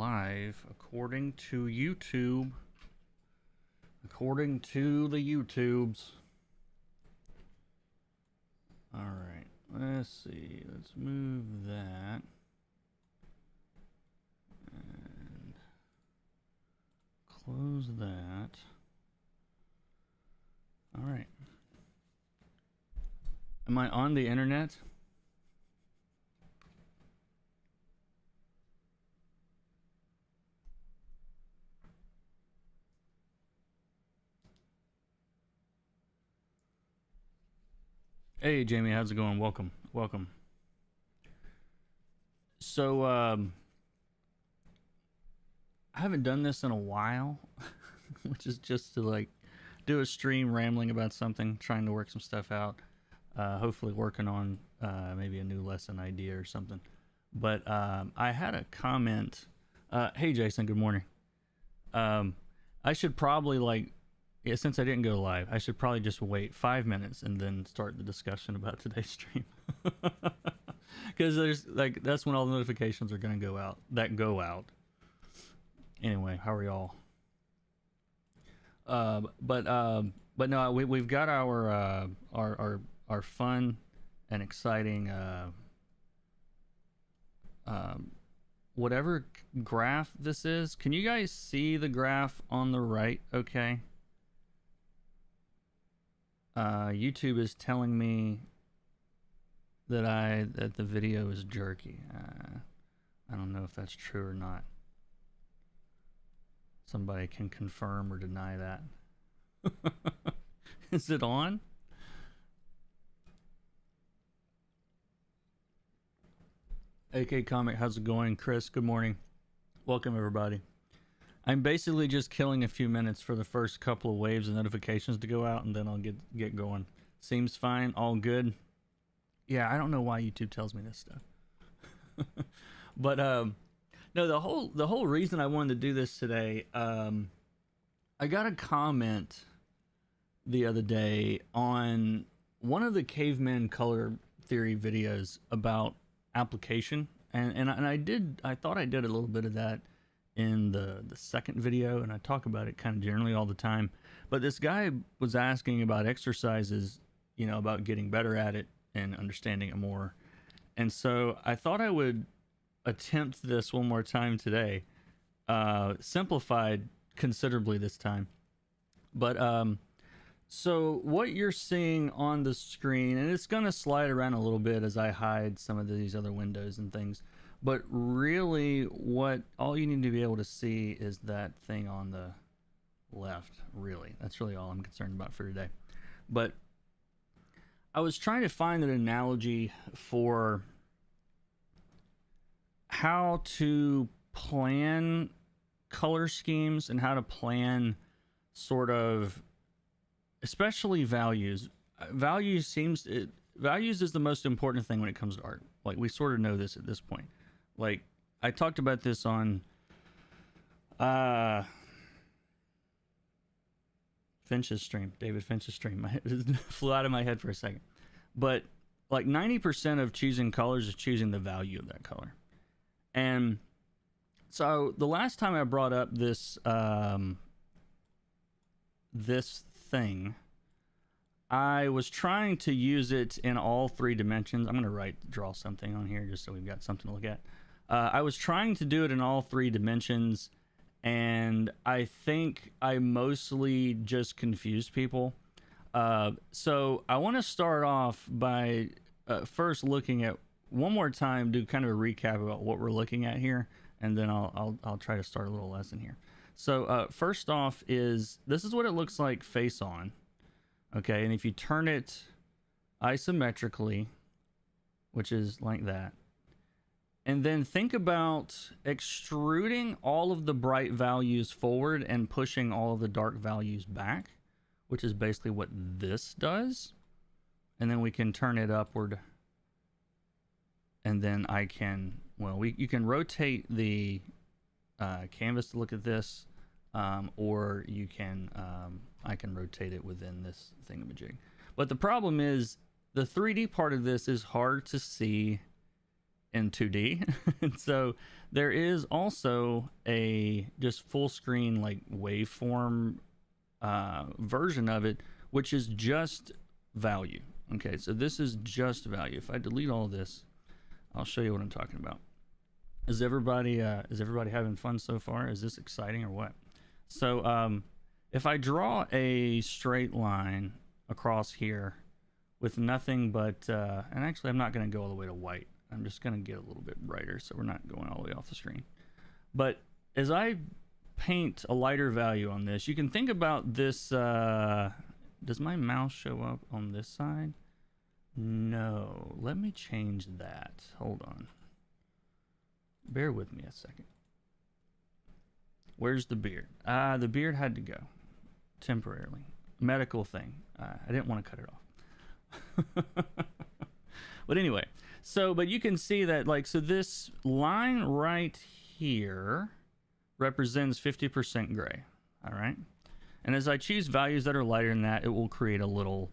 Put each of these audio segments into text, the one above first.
live according to YouTube. According to the YouTubes. Alright, let's see. Let's move that. And close that. Alright. Am I on the internet? Hey Jamie, how's it going? Welcome. So I haven't done this in a while, which is just to like do a stream rambling about something, trying to work some stuff out. Hopefully working on maybe a new lesson idea or something. But I had a comment. Hey Jason, good morning. I should probably since I didn't go live, I should probably just wait 5 minutes and then start the discussion about today's stream. Because there's that's when all the notifications are going to go out. Anyway, how are y'all? But no, we've got our fun and exciting whatever graph this is. Can you guys see the graph on the right? Okay. YouTube is telling me that the video is jerky. I don't know if that's true or not. Somebody can confirm or deny that. Is it on? AK Comic, how's it going? Chris, good morning. Welcome everybody. I'm basically just killing a few minutes for the first couple of waves of notifications to go out, and then I'll get going. Seems fine, all good. Yeah, I don't know why YouTube tells me this stuff. But no, the whole reason I wanted to do this today, I got a comment the other day on one of the caveman color theory videos about application, and I thought I did a little bit of that in the second video, and I talk about it kind of generally all the time. But this guy was asking about exercises, about getting better at it and understanding it more. And so I thought I would attempt this one more time today, simplified considerably this time. But so what you're seeing on the screen, and it's going to slide around a little bit as I hide some of these other windows and things, but really all you need to be able to see is that thing on the left. Really, that's really all I'm concerned about for today. But I was trying to find an analogy for how to plan color schemes and how to plan sort of, especially values. Values is the most important thing when it comes to art. Like, we sort of know this at this point. Like, I talked about this on Finch's stream, David Finch's stream. It flew out of my head for a second. But like 90% of choosing colors is choosing the value of that color. And so the last time I brought up this this thing, I was trying to use it in all three dimensions. I'm going to draw something on here just so we've got something to look at. I was trying to do it in all three dimensions, and I think I mostly just confused people. So I want to start off by first looking at one more time, do kind of a recap about what we're looking at here, and then I'll try to start a little lesson here. So first off this is what it looks like face on. Okay, and if you turn it isometrically, which is like that, and then think about extruding all of the bright values forward and pushing all of the dark values back, which is basically what this does. And then we can turn it upward, and then you can rotate the canvas to look at this, or you can I can rotate it within this thingamajig. But the problem is the 3D part of this is hard to see in 2D. And so there is also a just full screen like waveform version of it, which is just value. Okay, so this is just value. If I delete all this, I'll show you what I'm talking about. Is everybody having fun so far? Is this exciting or what? So if I draw a straight line across here with nothing but, and actually I'm not going to go all the way to white. I'm just going to get a little bit brighter so we're not going all the way off the screen. But as I paint a lighter value on this, you can think about this. Does my mouse show up on this side? No. Let me change that. Hold on. Bear with me a second. Where's the beard? The beard had to go temporarily. Medical thing. I didn't want to cut it off. But anyway, but you can see that, like, so this line right here represents 50% gray. All right. And as I choose values that are lighter than that, it will create a little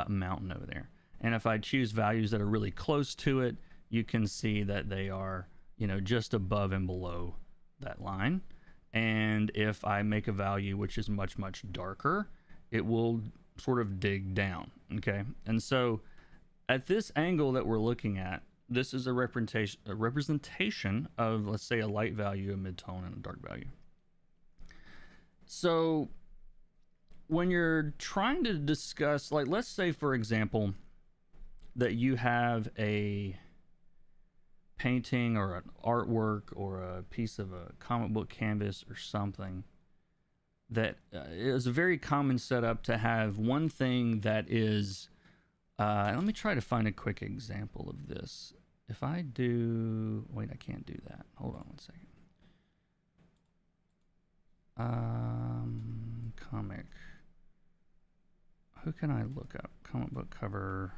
mountain over there. And if I choose values that are really close to it, you can see that they are, you know, just above and below that line. And if I make a value which is much, much darker, it will sort of dig down. Okay. And so at this angle that we're looking at, this is a representation of, let's say, a light value, a mid-tone, and a dark value. So when you're trying to discuss, like, let's say, for example, that you have a painting or an artwork or a piece of a comic book canvas or something that is a very common setup to have one thing that is, let me try to find a quick example of this. If I do, wait, I can't do that. Hold on one second. Comic. Who can I look up? Comic book cover.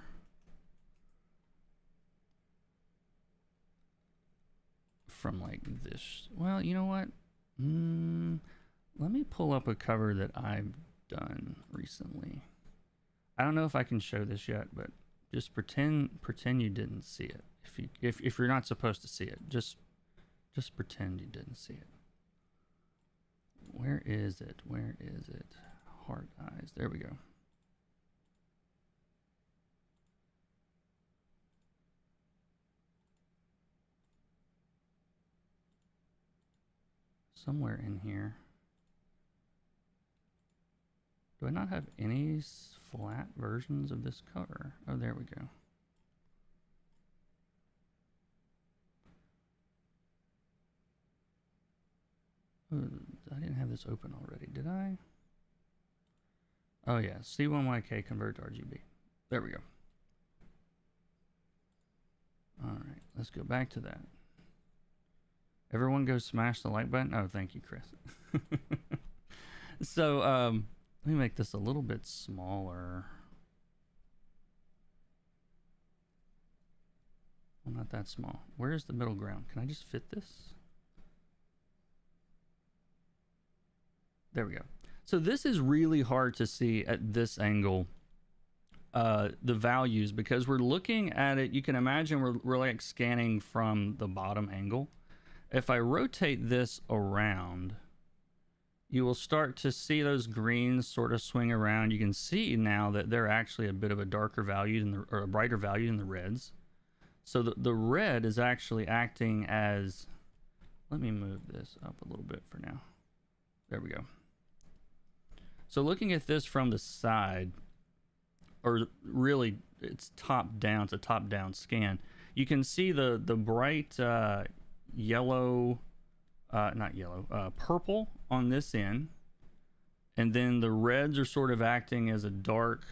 From like this. Well, you know what? Let me pull up a cover that I've done recently. I don't know if I can show this yet, but just pretend you didn't see it. If you're not supposed to see it, just pretend you didn't see it. Where is it? Where is it? Heart eyes. There we go. Somewhere in here. Do I not have any flat versions of this cover? Oh, there we go. Oh, I didn't have this open already, did I? Oh yeah, C1YK convert to RGB. There we go. All right, let's go back to that. Everyone go smash the like button. Oh, thank you, Chris. So, let me make this a little bit smaller. Well, not that small. Where's the middle ground? Can I just fit this? There we go. So this is really hard to see at this angle, the values, because we're looking at it. You can imagine we're like scanning from the bottom angle. If I rotate this around, you will start to see those greens sort of swing around. You can see now that they're actually a bit of a darker value than or a brighter value than the reds. So the red is actually acting as, let me move this up a little bit for now. There we go. So looking at this from the side, or really it's top down, it's a top down scan. You can see the bright yellow, not yellow, purple on this end, and then the reds are sort of acting as a dark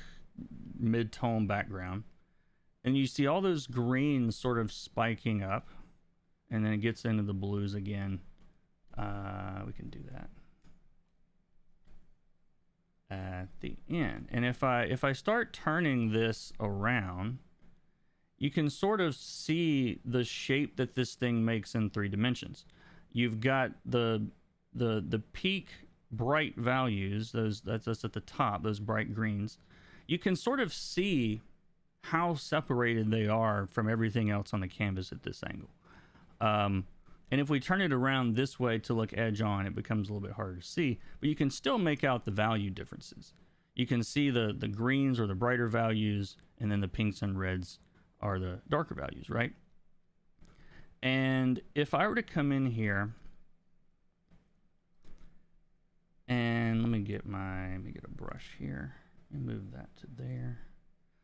mid-tone background, and you see all those greens sort of spiking up, and then it gets into the blues again. We can do that at the end, and if I start turning this around, you can sort of see the shape that this thing makes in 3 dimensions. You've got the peak bright values, that's at the top, those bright greens. You can sort of see how separated they are from everything else on the canvas at this angle. And if we turn it around this way to look edge on, it becomes a little bit harder to see, but you can still make out the value differences. You can see the greens are the brighter values, and then the pinks and reds are the darker values, right? And if I were to come in here, and let me get a brush here and move that to there.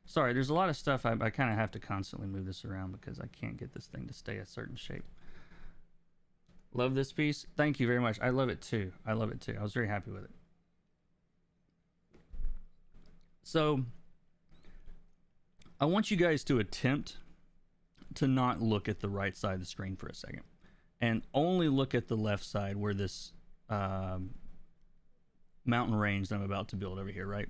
Sorry, there's a lot of stuff I kind of have to constantly move this around because I can't get this thing to stay a certain shape. Love this piece. Thank you very much. I love it too. I love it too. I was very happy with it. So I want you guys to attempt to not look at the right side of the screen for a second and only look at the left side where this mountain range that I'm about to build over here, right?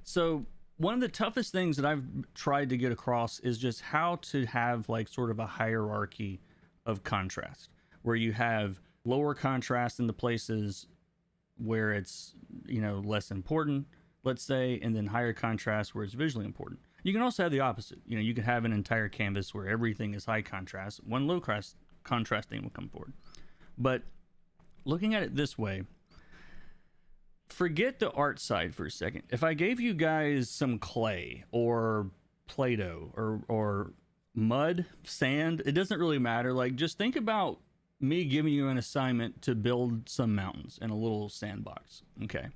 So one of the toughest things that I've tried to get across is just how to have like sort of a hierarchy of contrast, where you have lower contrast in the places where it's, you know, less important, let's say, and then higher contrast where it's visually important. You can also have the opposite. You know, you can have an entire canvas where everything is high contrast. One low contrast thing will come forward. But looking at it this way, forget the art side for a second. If I gave you guys some clay or Play-Doh or mud, sand, it doesn't really matter. Like, just think about me giving you an assignment to build some mountains in a little sandbox, okay?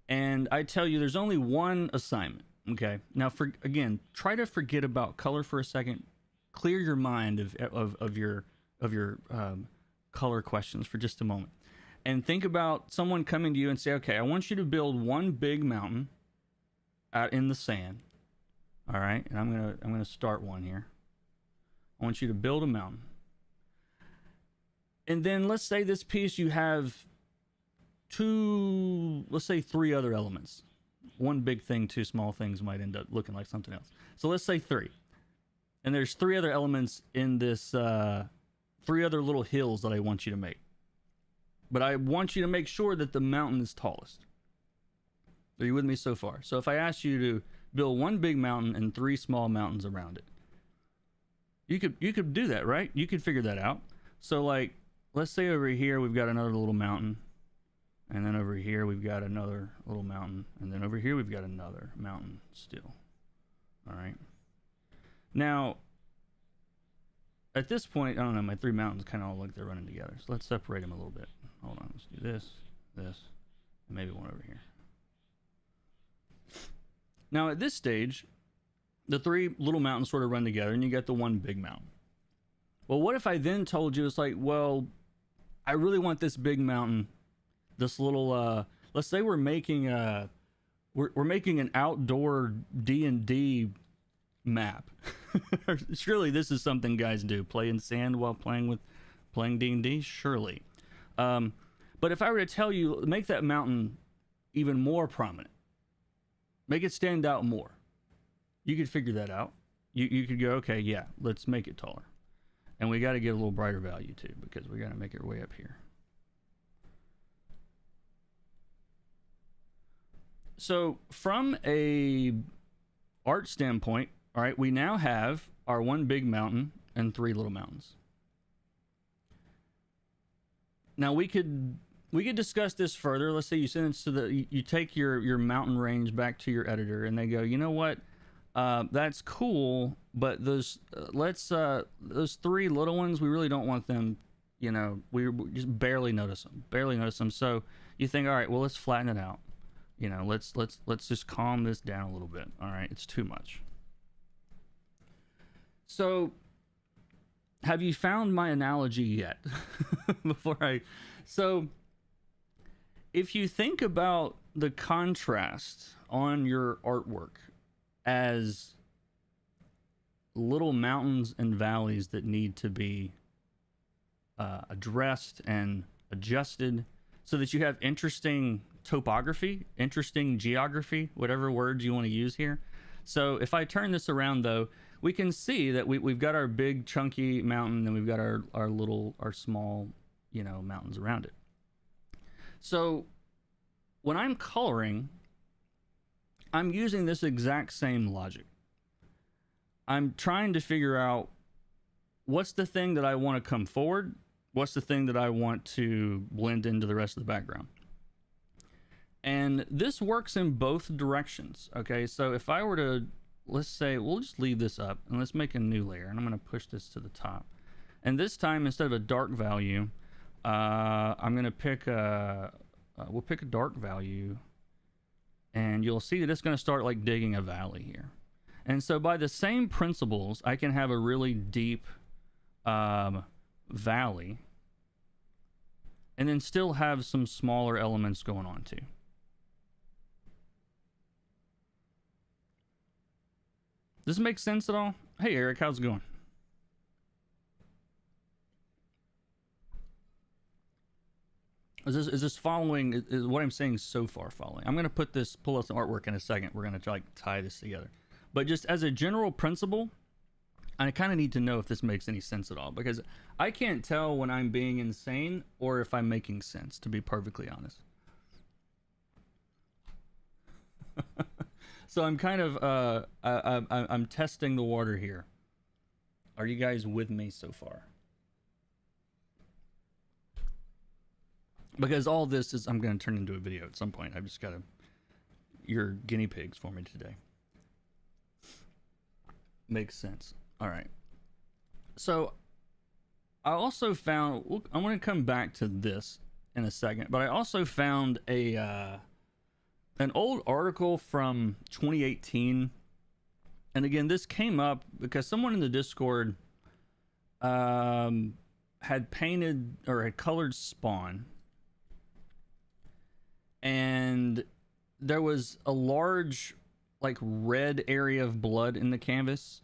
And I tell you there's only one assignment, okay? Now, again, try to forget about color for a second. Clear your mind of your color questions for just a moment. And think about someone coming to you and say, okay, I want you to build one big mountain out in the sand. All right, and I'm gonna start one here. I want you to build a mountain. And then let's say this piece you have three other elements. One big thing, two small things might end up looking like something else. So let's say three. And there's three other elements in this, three other little hills that I want you to make. But I want you to make sure that the mountain is tallest. Are you with me so far? So if I asked you to build one big mountain and three small mountains around it, you could do that, right? You could figure that out. So like, let's say over here we've got another little mountain, and then over here we've got another little mountain, and then over here we've got another mountain still. All right. Now, at this point, I don't know, my three mountains kind of all look like they're running together. So let's separate them a little bit. Hold on, let's do this, and maybe one over here. Now at this stage, the three little mountains sort of run together and you get the one big mountain. Well, what if I then told you, it's like, well, I really want this big mountain, this little, let's say we're making an outdoor D&D map. Surely this is something guys do, play in sand while playing D&D, surely. But if I were to tell you, make that mountain even more prominent, make it stand out more, you could figure that out. You could go, okay, yeah, let's make it taller. And we got to get a little brighter value too, because we got to make it way up here. So from a art standpoint, all right, we now have our one big mountain and three little mountains. Now we could discuss this further. Let's say you send it to you take your mountain range back to your editor, and they go, you know what? That's cool, but those three little ones, we really don't want them. You know, we just barely notice them. So you think, all right, well, let's flatten it out. You know, let's just calm this down a little bit. All right, it's too much. So, have you found my analogy yet? So, if you think about the contrast on your artwork as little mountains and valleys that need to be addressed and adjusted so that you have interesting topography, interesting geography, whatever words you want to use here. So if I turn this around though, we can see that we've got our big chunky mountain and we've got our small, you know, mountains around it. So when I'm coloring, I'm using this exact same logic. I'm trying to figure out what's the thing that I want to come forward, what's the thing that I want to blend into the rest of the background. And this works in both directions. Okay, so if I were to, let's say, we'll just leave this up and let's make a new layer, and I'm going to push this to the top. And this time, instead of a dark value, I'm going to pick we'll pick a dark value, and you'll see that it's going to start like digging a valley here. And so by the same principles, I can have a really deep valley and then still have some smaller elements going on too. Does this make sense at all? Hey Eric, how's it going? Is this following? Is what I'm saying so far following? I'm gonna pull up some artwork in a second. We're gonna try to tie this together. But just as a general principle, I kind of need to know if this makes any sense at all, because I can't tell when I'm being insane or if I'm making sense, to be perfectly honest. So I'm kind of I'm testing the water here. Are you guys with me so far? Because all this is, I'm going to turn into a video at some point. I've just got to, you're guinea pigs for me today. Makes sense. All right. So I also found, I'm going to come back to this in a second, but I also found an old article from 2018. And again, this came up because someone in the Discord had painted or had colored Spawn. And there was a large, like, red area of blood in the canvas.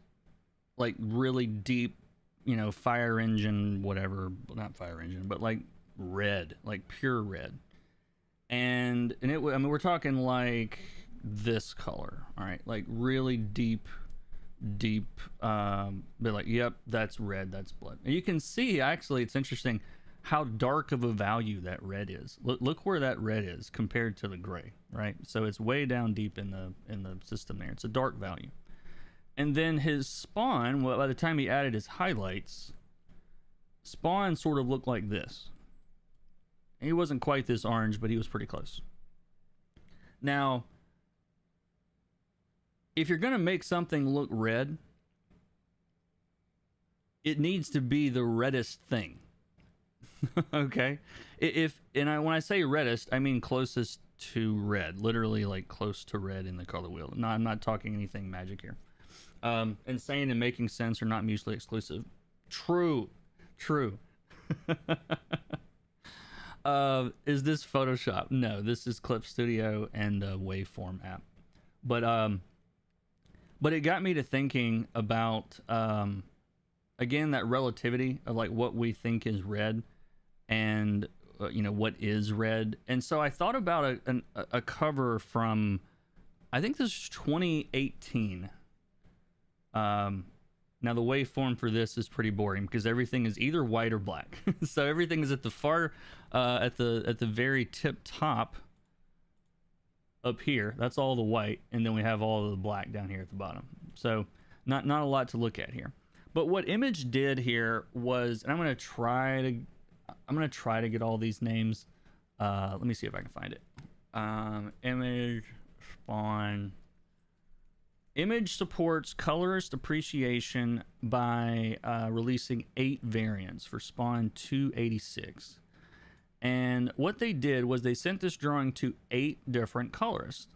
Like, really deep, you know, fire engine, whatever. Not fire engine, but, like, red. Like, pure red. And it, I mean, we're talking, like, this color. All right? Like, really deep, but, like, yep, that's red, that's blood. And you can see, actually, it's interesting how dark of a value that red is. Look where that red is compared to the gray, right? So it's way down deep in the system there. It's a dark value. And then his Spawn, well, by the time he added his highlights, Spawn sort of looked like this. He wasn't quite this orange, but he was pretty close. Now, if you're going to make something look red, it needs to be the reddest thing. Okay, when I say reddest, I mean closest to red, literally like close to red in the color wheel. No, I'm not talking anything magic here. Insane and making sense are not mutually exclusive. True. Is this Photoshop? No, this is Clip Studio and a waveform app. But it got me to thinking about again, that relativity of like what we think is red. And you know, what is red. And so I thought about a cover from, I think this is 2018. Now the waveform for this is pretty boring because everything is either white or black. So everything is at the far at the very tip top up here. That's all the white, and then we have all of the black down here at the bottom. So not a lot to look at here. But what Image did here was, and I'm going to try to get all these names. Let me see if I can find it. Image, Spawn. Image supports colorist appreciation by releasing 8 variants for Spawn 286. And what they did was they sent this drawing to 8 different colorists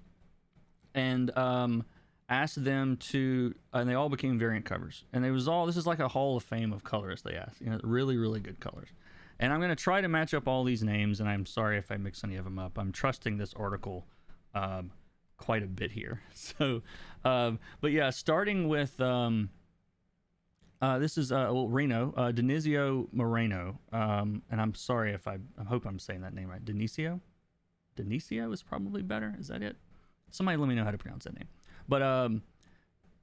and asked them to, and they all became variant covers. And this is like a hall of fame of colorists they asked. You know, really, really good colors. And I'm going to try to match up all these names, and I'm sorry if I mix any of them up. I'm trusting this article quite a bit here. So, but yeah, starting with, this is, Reno, Denizio Moreno. And I'm sorry if I hope I'm saying that name right. Denicio is probably better. Is that it? Somebody let me know how to pronounce that name. But,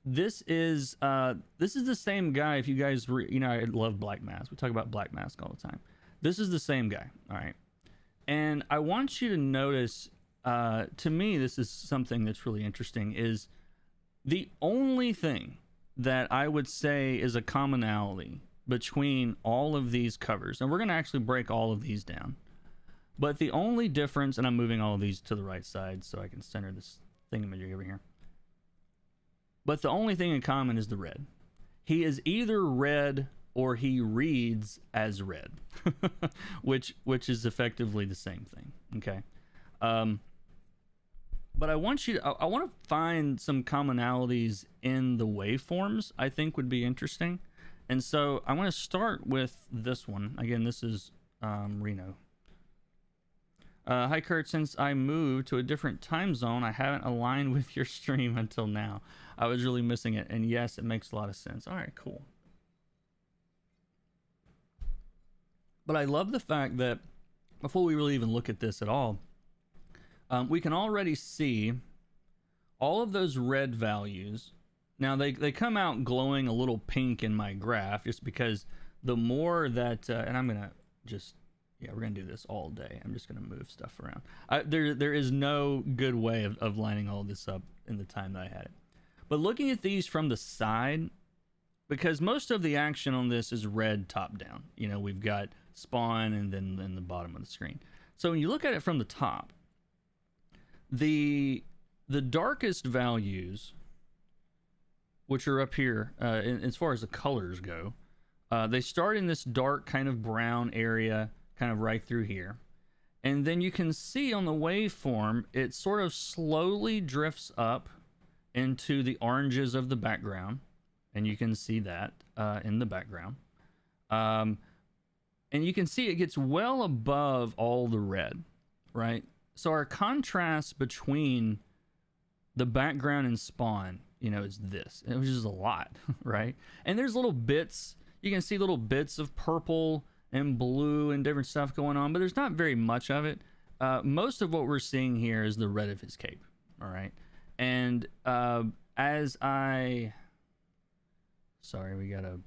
this is the same guy. If you guys, you know, I love Black Mask. We talk about Black Mask all the time. This is the same guy, all right? And I want you to notice, to me, this is something that's really interesting, is the only thing that I would say is a commonality between all of these covers, and we're going to actually break all of these down. But the only difference, and I'm moving all of these to the right side so I can center this thingamajig over here. But the only thing in common is the red. He is either red or he reads as red, which is effectively the same thing. Okay. But I want to find some commonalities in the waveforms. I think would be interesting. And so I want to start with this one. Again, this is Reno. Hi, Kurt. Since I moved to a different time zone, I haven't aligned with your stream until now. I was really missing it. And yes, it makes a lot of sense. All right, cool. But I love the fact that before we really even look at this at all, we can already see all of those red values. Now they come out glowing a little pink in my graph just because the more that, and I'm going to just, yeah, we're going to do this all day. I'm just going to move stuff around. There is no good way of lining all this up in the time that I had it. But looking at these from the side, because most of the action on this is red top down. You know, we've got spawn and then the bottom of the screen. So when you look at it from the top, the darkest values, which are up here, as far as the colors go, they start in this dark kind of brown area, kind of right through here. And then you can see on the waveform, it sort of slowly drifts up into the oranges of the background. And you can see that in the background. And you can see it gets well above all the red, right? So our contrast between the background and spawn, you know, is this, which is a lot, right? And there's little bits, you can see little bits of purple and blue and different stuff going on, but there's not very much of it. Most of what we're seeing here is the red of his cape, all right? And as sorry, we got a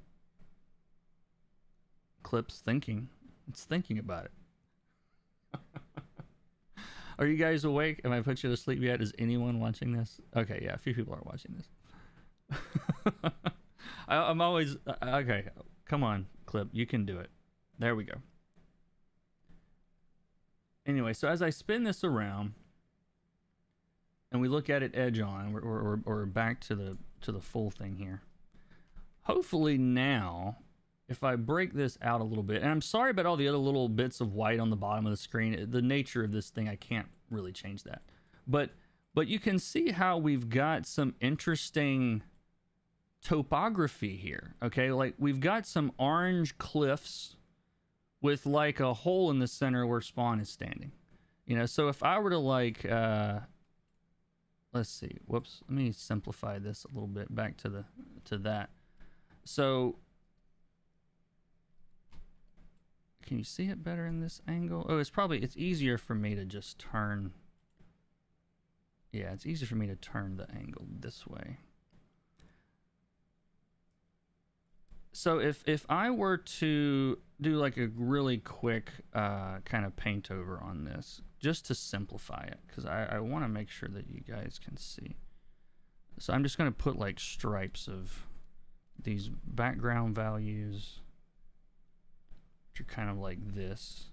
clip's thinking. It's thinking about it. Are you guys awake? Have I put you to sleep yet? Is anyone watching this? Okay, yeah, a few people are watching this. I'm always... okay, come on, clip. You can do it. There we go. Anyway, so as I spin this around, and we look at it edge on, or back to the full thing here. Hopefully now, if I break this out a little bit, and I'm sorry about all the other little bits of white on the bottom of the screen. The nature of this thing, I can't really change that. But you can see how we've got some interesting topography here, okay? Like, we've got some orange cliffs with, like, a hole in the center where spawn is standing. You know, so if I were to, like, let's see, whoops, let me simplify this a little bit back to that. So, can you see it better in this angle? Oh, it's easier for me to just turn. Yeah, it's easier for me to turn the angle this way. So if I were to do like a really quick kind of paint over on this, just to simplify it, because I want to make sure that you guys can see. So I'm just going to put like stripes of these background values, which are kind of like this.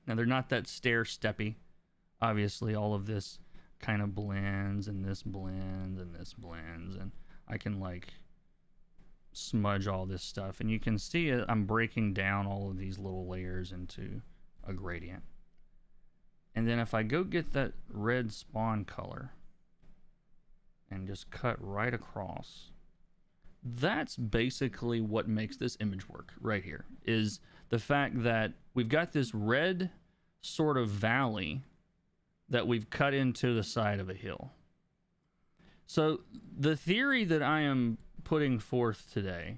Now they're not that stair-steppy. Obviously all of this kind of blends, and this blends, and this blends, and I can like smudge all this stuff, and you can see it, I'm breaking down all of these little layers into a gradient. And then if I go get that red spawn color and just cut right across, that's basically what makes this image work right here, is the fact that we've got this red sort of valley that we've cut into the side of a hill. So the theory that I am putting forth today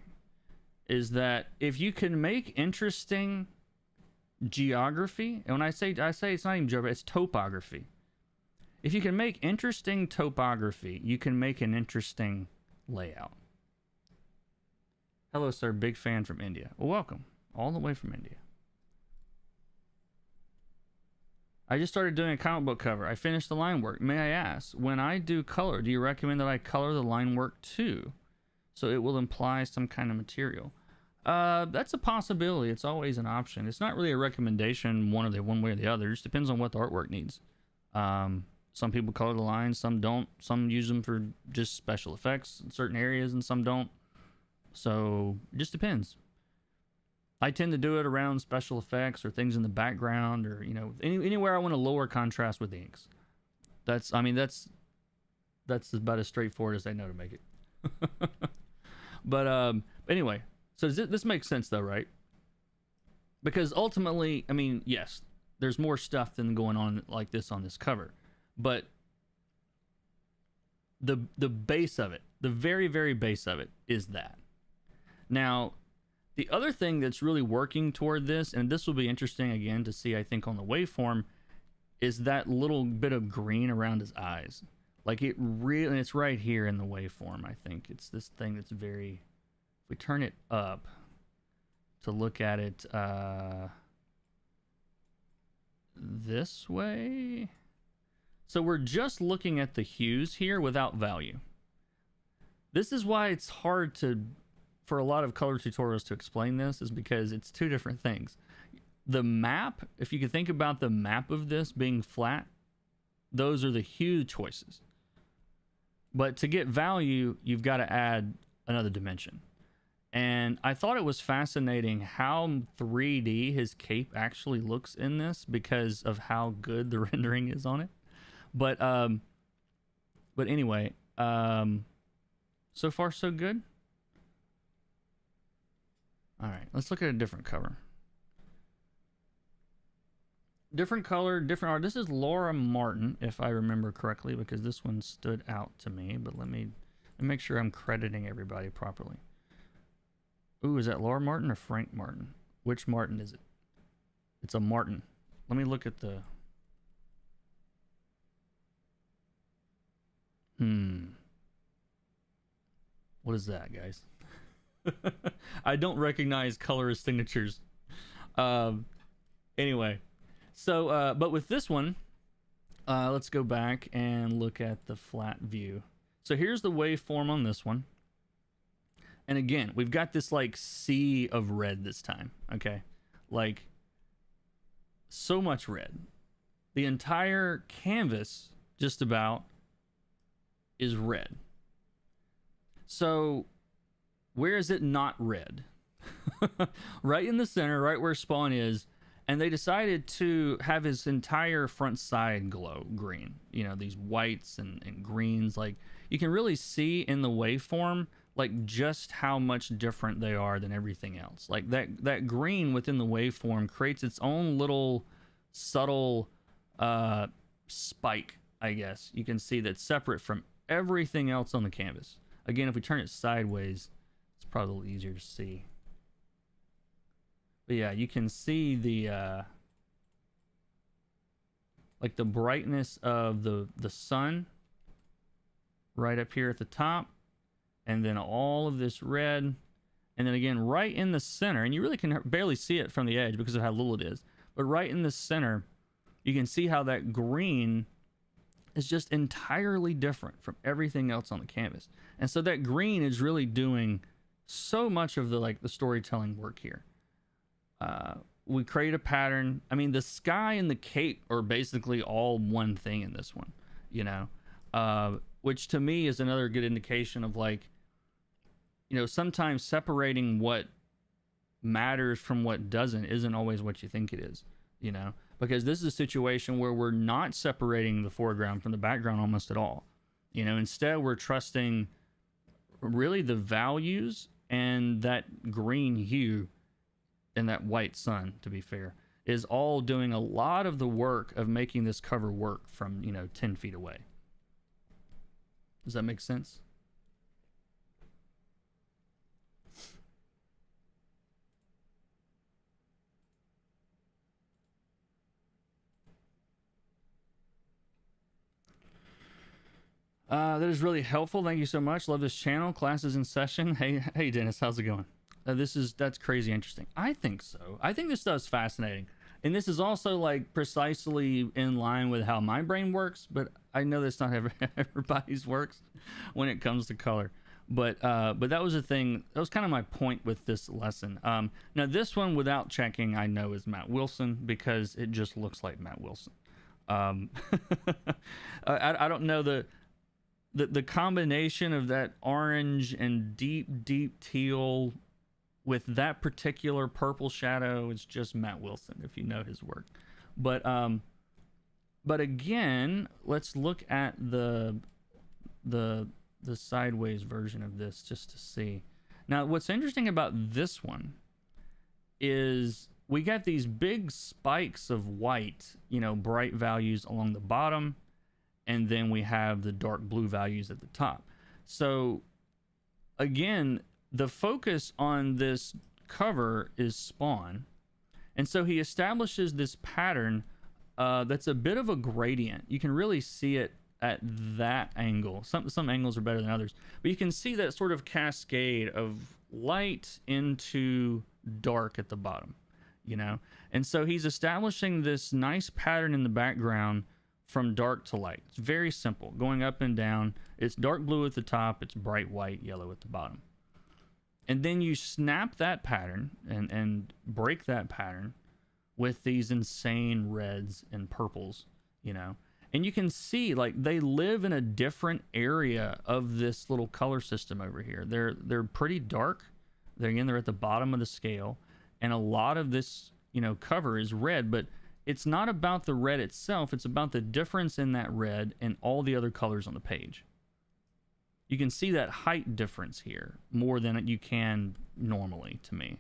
is that if you can make interesting geography, and when I say it's not even geography, it's topography. If you can make interesting topography, you can make an interesting layout. Hello, sir. Big fan from India. Well, welcome. All the way from India. I just started doing a comic book cover. I finished the line work. May I ask, when I do color, do you recommend that I color the line work too? So it will imply some kind of material. That's a possibility. It's always an option. It's not really a recommendation one way or the other. It just depends on what the artwork needs. Some people color the lines, some don't. Some use them for just special effects in certain areas, and some don't. So it just depends. I tend to do it around special effects or things in the background, or anywhere I want to lower contrast with the inks. That's about as straightforward as I know to make it. But anyway, so this makes sense though, right? Because ultimately, I mean, yes, there's more stuff than going on like this on this cover, but the base of it, the very, very base of it is that. Now, the other thing that's really working toward this, and this will be interesting again to see, I think, on the waveform, is that little bit of green around his eyes. Like it really, and it's right here in the waveform, I think. It's this thing that's very, if we turn it up to look at it this way. So we're just looking at the hues here without value. This is why it's hard for a lot of color tutorials to explain this, is because it's two different things. The map, if you could think about the map of this being flat, those are the hue choices. But to get value, you've got to add another dimension. And I thought it was fascinating how 3D his cape actually looks in this because of how good the rendering is on it. But anyway, so far so good. All right, let's look at a different cover. Different color, different art. This is Laura Martin, if I remember correctly, because this one stood out to me. But let me make sure I'm crediting everybody properly. Ooh, is that Laura Martin or Frank Martin? Which Martin is it? It's a Martin. Let me look at the... What is that, guys? I don't recognize colorist signatures. Anyway, so but with this one, let's go back and look at the flat view. So here's the waveform on this one. And again, we've got this like sea of red this time, okay? Like so much red. The entire canvas just about is red. So where is it not red? Right in the center, right where Spawn is. And they decided to have his entire front side glow green. You know, these whites and greens. Like, you can really see in the waveform, like, just how much different they are than everything else. Like, that green within the waveform creates its own little subtle spike, I guess. You can see that's separate from everything else on the canvas. Again, if we turn it sideways, it's probably a little easier to see. But yeah, you can see the like the brightness of the sun right up here at the top, and then all of this red, and then again right in the center, and you really can barely see it from the edge because of how little it is, but right in the center you can see how that green is just entirely different from everything else on the canvas. And so that green is really doing so much of the storytelling work here. We create a pattern. I mean, the sky and the cape are basically all one thing in this one, you know, which to me is another good indication of, like, you know, sometimes separating what matters from what doesn't isn't always what you think it is, you know, because this is a situation where we're not separating the foreground from the background almost at all. You know, instead we're trusting really the values and that green hue and that white sun, to be fair, is all doing a lot of the work of making this cover work from, you know, 10 feet away. Does that make sense? That is really helpful. Thank you so much. Love this channel. Class is in session. Hey Dennis, how's it going? That's crazy interesting. I think so. I think this stuff's fascinating. And this is also like precisely in line with how my brain works, but I know that's not everybody's works when it comes to color. But that was the thing. That was kind of my point with this lesson. Now this one, without checking, I know is Matt Wilson because it just looks like Matt Wilson. I don't know the combination of that orange and deep teal with that particular purple shadow. It's just Matt Wilson if you know his work. But again, let's look at the sideways version of this just to see. Now what's interesting about this one is we got these big spikes of white, you know, bright values along the bottom, and then we have the dark blue values at the top. So again, the focus on this cover is Spawn, and so he establishes this pattern that's a bit of a gradient. You can really see it at that angle. Some angles are better than others, but you can see that sort of cascade of light into dark at the bottom, you know. And so he's establishing this nice pattern in the background from dark to light. It's very simple, going up and down. It's dark blue at the top, it's bright white yellow at the bottom. And then you snap that pattern and break that pattern with these insane reds and purples, you know. And you can see like they live in a different area of this little color system over here. They're pretty dark. They're at the bottom of the scale, and a lot of this, you know, cover is red, but it's not about the red itself. It's about the difference in that red and all the other colors on the page. You can see that height difference here more than you can normally to me.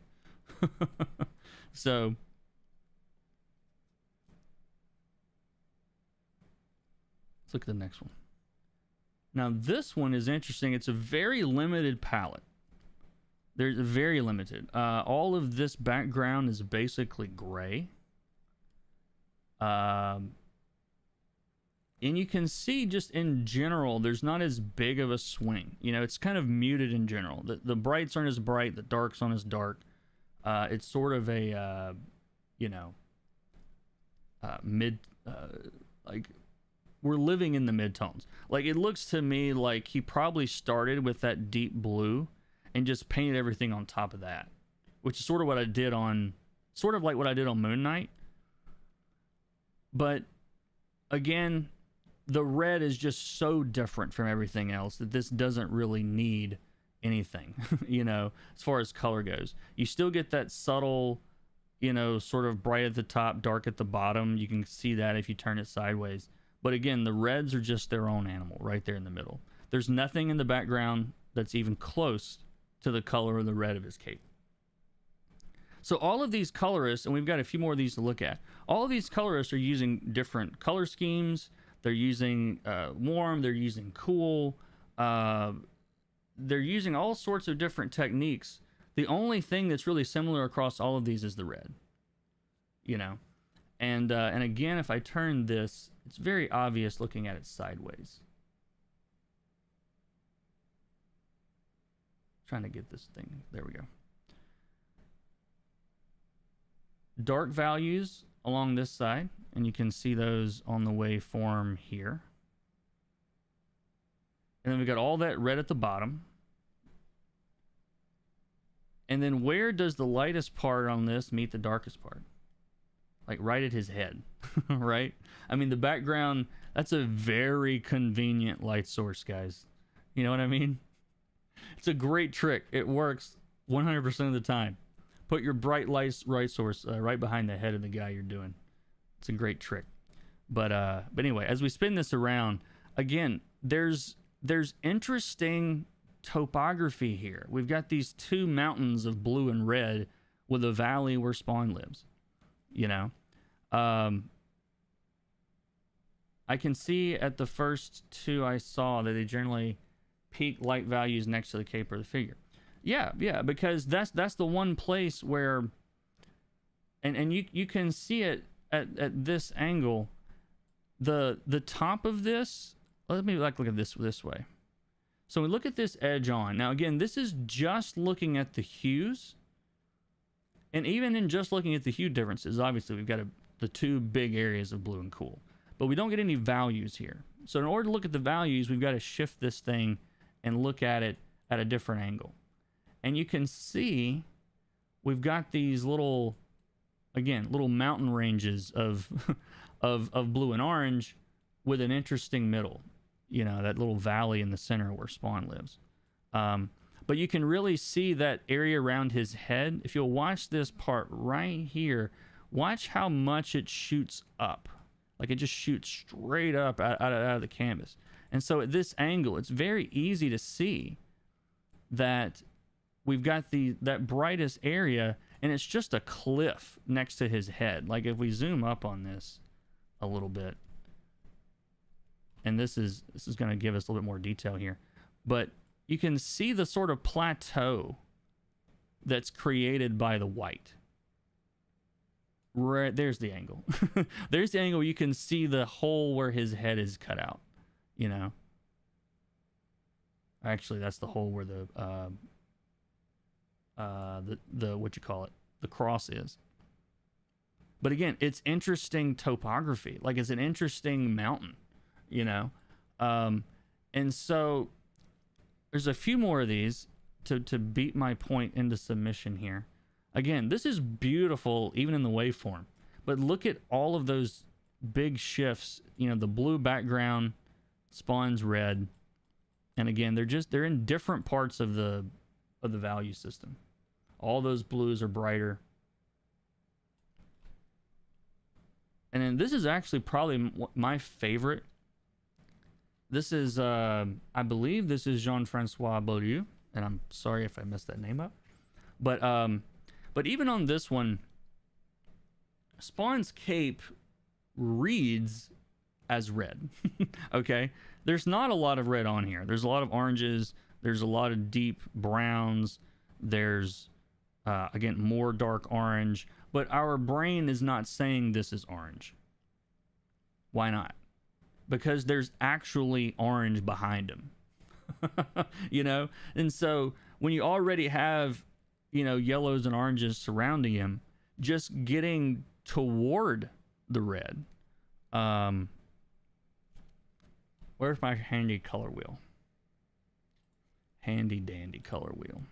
So let's look at the next one. Now this one is interesting. It's a very limited palette. There's very limited. All of this background is basically gray. And you can see just in general, there's not as big of a swing. You know, it's kind of muted in general. The brights aren't as bright, the darks aren't as dark. It's sort of a, you know, like we're living in the mid-tones. Like it looks to me like he probably started with that deep blue and just painted everything on top of that, which is sort of what I did on, sort of like what I did on Moon Knight. But again, the red is just so different from everything else that this doesn't really need anything, you know, as far as color goes. You still get that subtle, you know, sort of bright at the top, dark at the bottom. You can see that if you turn it sideways. But again, the reds are just their own animal right there in the middle. There's nothing in the background that's even close to the color of the red of his cape. So all of these colorists, and we've got a few more of these to look at, all of these colorists are using different color schemes. They're using warm, they're using cool, they're using all sorts of different techniques. The only thing that's really similar across all of these is the red, you know. And again, if I turn this, it's very obvious looking at it sideways. Trying to get this thing, there we go. Dark values along this side, and you can see those on the waveform here. And then we got all that red at the bottom. And then where does the lightest part on this meet the darkest part? Like right at his head, right? I mean, the background, that's a very convenient light source, guys. You know what I mean? It's a great trick. It works 100% of the time. Put your bright light source right behind the head of the guy you're doing. It's a great trick. But anyway, as we spin this around, again, there's interesting topography here. We've got these two mountains of blue and red with a valley where Spawn lives. You know, I can see at the first two I saw that they generally peak light values next to the cape or the figure. Yeah, because that's the one place where, and you can see it at this angle. The top of this. Let me look at this way. So we look at this edge on. Now again, this is just looking at the hues. And even in just looking at the hue differences, obviously we've got the two big areas of blue and cool. But we don't get any values here. So in order to look at the values, we've got to shift this thing and look at it at a different angle. And you can see we've got these little, again, little mountain ranges of, of blue and orange with an interesting middle. You know, that little valley in the center where Spawn lives. But you can really see that area around his head. If you'll watch this part right here, watch how much it shoots up. Like it just shoots straight up out of the canvas. And so at this angle, it's very easy to see that we've got that brightest area, and it's just a cliff next to his head. Like if we zoom up on this a little bit, and this is going to give us a little bit more detail here, but you can see the sort of plateau that's created by the white. Right, there's the angle. There's the angle. You can see the hole where his head is cut out, you know. Actually, that's the hole where the what you call it, the cross is. But again, it's interesting topography. Like it's an interesting mountain, you know. And so there's a few more of these to beat my point into submission here. Again, this is beautiful even in the waveform. But look at all of those big shifts. You know, the blue background spawns red. And again, they're in different parts of the value system. All those blues are brighter. And then this is actually probably my favorite. This is, I believe this is Jean-Francois Beaulieu, and I'm sorry if I messed that name up. But even on this one, Spawn's cape reads as red. Okay? There's not a lot of red on here. There's a lot of oranges. There's a lot of deep browns. There's, again, more dark orange. But our brain is not saying this is orange. Why not? Because there's actually orange behind him. You know? And so when you already have, you know, yellows and oranges surrounding him, just getting toward the red. Where's my handy color wheel? Handy dandy color wheel.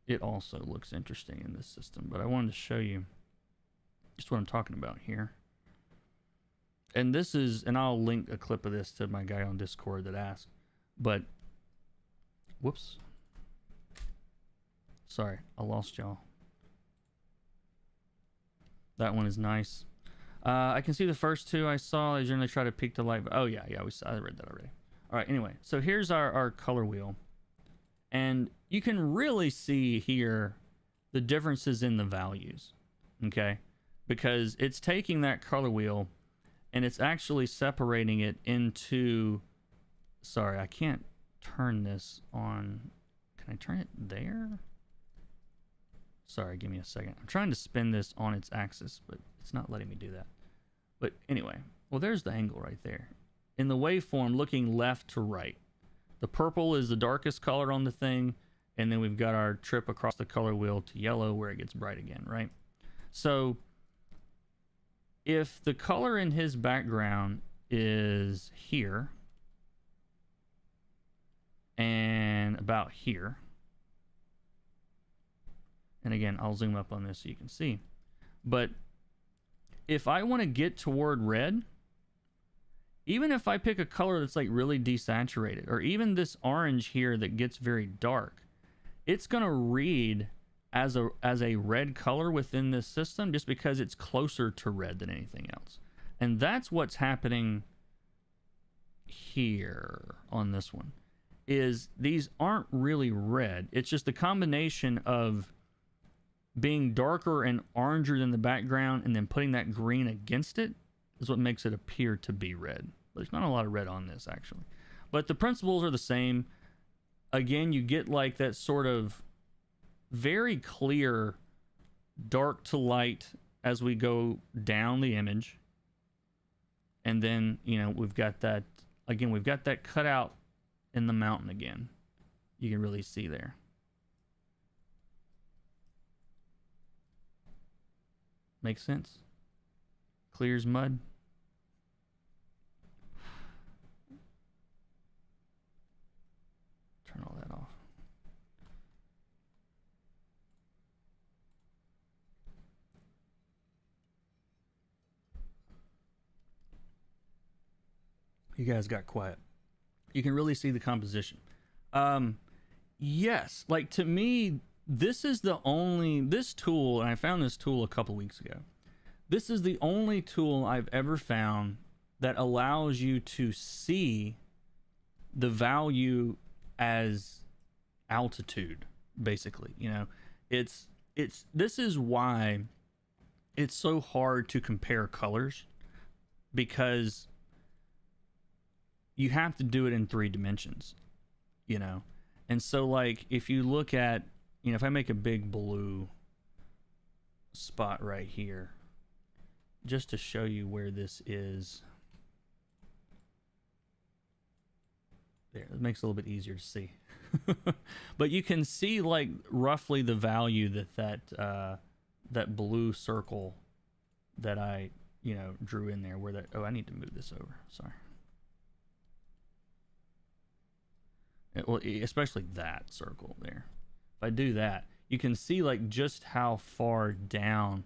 It also looks interesting in this system, but I wanted to show you just what I'm talking about here. And this is, and I'll link a clip of this to my guy on Discord that asked, but whoops. Sorry, I lost y'all. That one is nice. I can see the first two I saw. I generally try to peek the light. Oh yeah, I read that already. All right, anyway, so here's our color wheel. And you can really see here the differences in the values, okay? Because it's taking that color wheel and it's actually separating it into, sorry, I can't turn this on. Can I turn it there? Sorry, give me a second. I'm trying to spin this on its axis, but it's not letting me do that. But anyway, well, there's the angle right there. In the waveform, looking left to right. The purple is the darkest color on the thing, and then we've got our trip across the color wheel to yellow where it gets bright again, right? So if the color in his background is here and about here, and again, I'll zoom up on this so you can see, but if I want to get toward red, even if I pick a color that's like really desaturated, or even this orange here that gets very dark, it's going to read as a red color within this system just because it's closer to red than anything else. And that's what's happening here on this one, is these aren't really red. It's just a combination of being darker and oranger than the background and then putting that green against it is what makes it appear to be red. There's not a lot of red on this, actually. But the principles are the same. Again, you get like that sort of very clear dark to light as we go down the image. And then, you know, we've got that, again, we've got that cutout in the mountain again. You can really see there. Makes sense? Clear as mud. Turn all that off. You guys got quiet. You can really see the composition. Yes, like to me, this tool, and I found this tool a couple weeks ago. This is the only tool I've ever found that allows you to see the value as altitude, basically. You know, this is why it's so hard to compare colors, because you have to do it in 3 dimensions, you know. And so like if you look at, you know, if I make a big blue spot right here, just to show you where this is. There, it makes it a little bit easier to see. But you can see like roughly the value that blue circle that I, you know, drew in there, where that, oh, I need to move this over. Sorry. Well, especially that circle there. If I do that, you can see like just how far down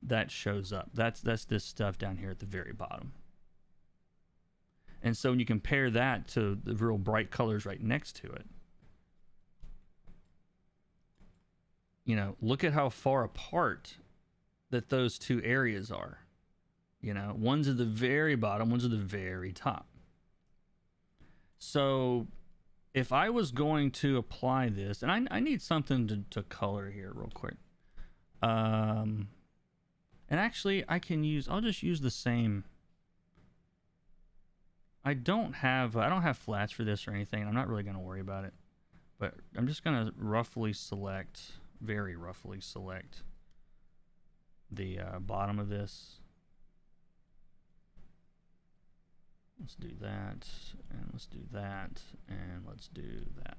that shows up. That's this stuff down here at the very bottom. And so when you compare that to the real bright colors right next to it, you know, look at how far apart that those 2 areas are. You know, one's at the very bottom, one's at the very top. So if I was going to apply this, and I need something to color here real quick. And actually I'll just use the same. I don't have flats for this or anything. I'm not really going to worry about it, but I'm just going to very roughly select the bottom of this. Let's do that, and let's do that, and let's do that.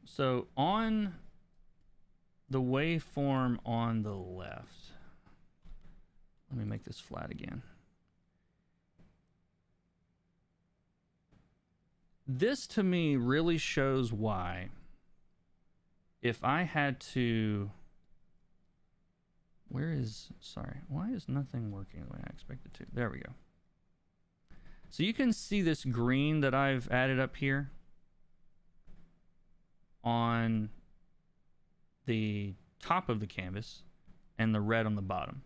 So on the waveform on the left, let me make this flat again. This to me really shows why, if I had to, why is nothing working the way I expected to? There we go. So you can see this green that I've added up here on the top of the canvas and the red on the bottom.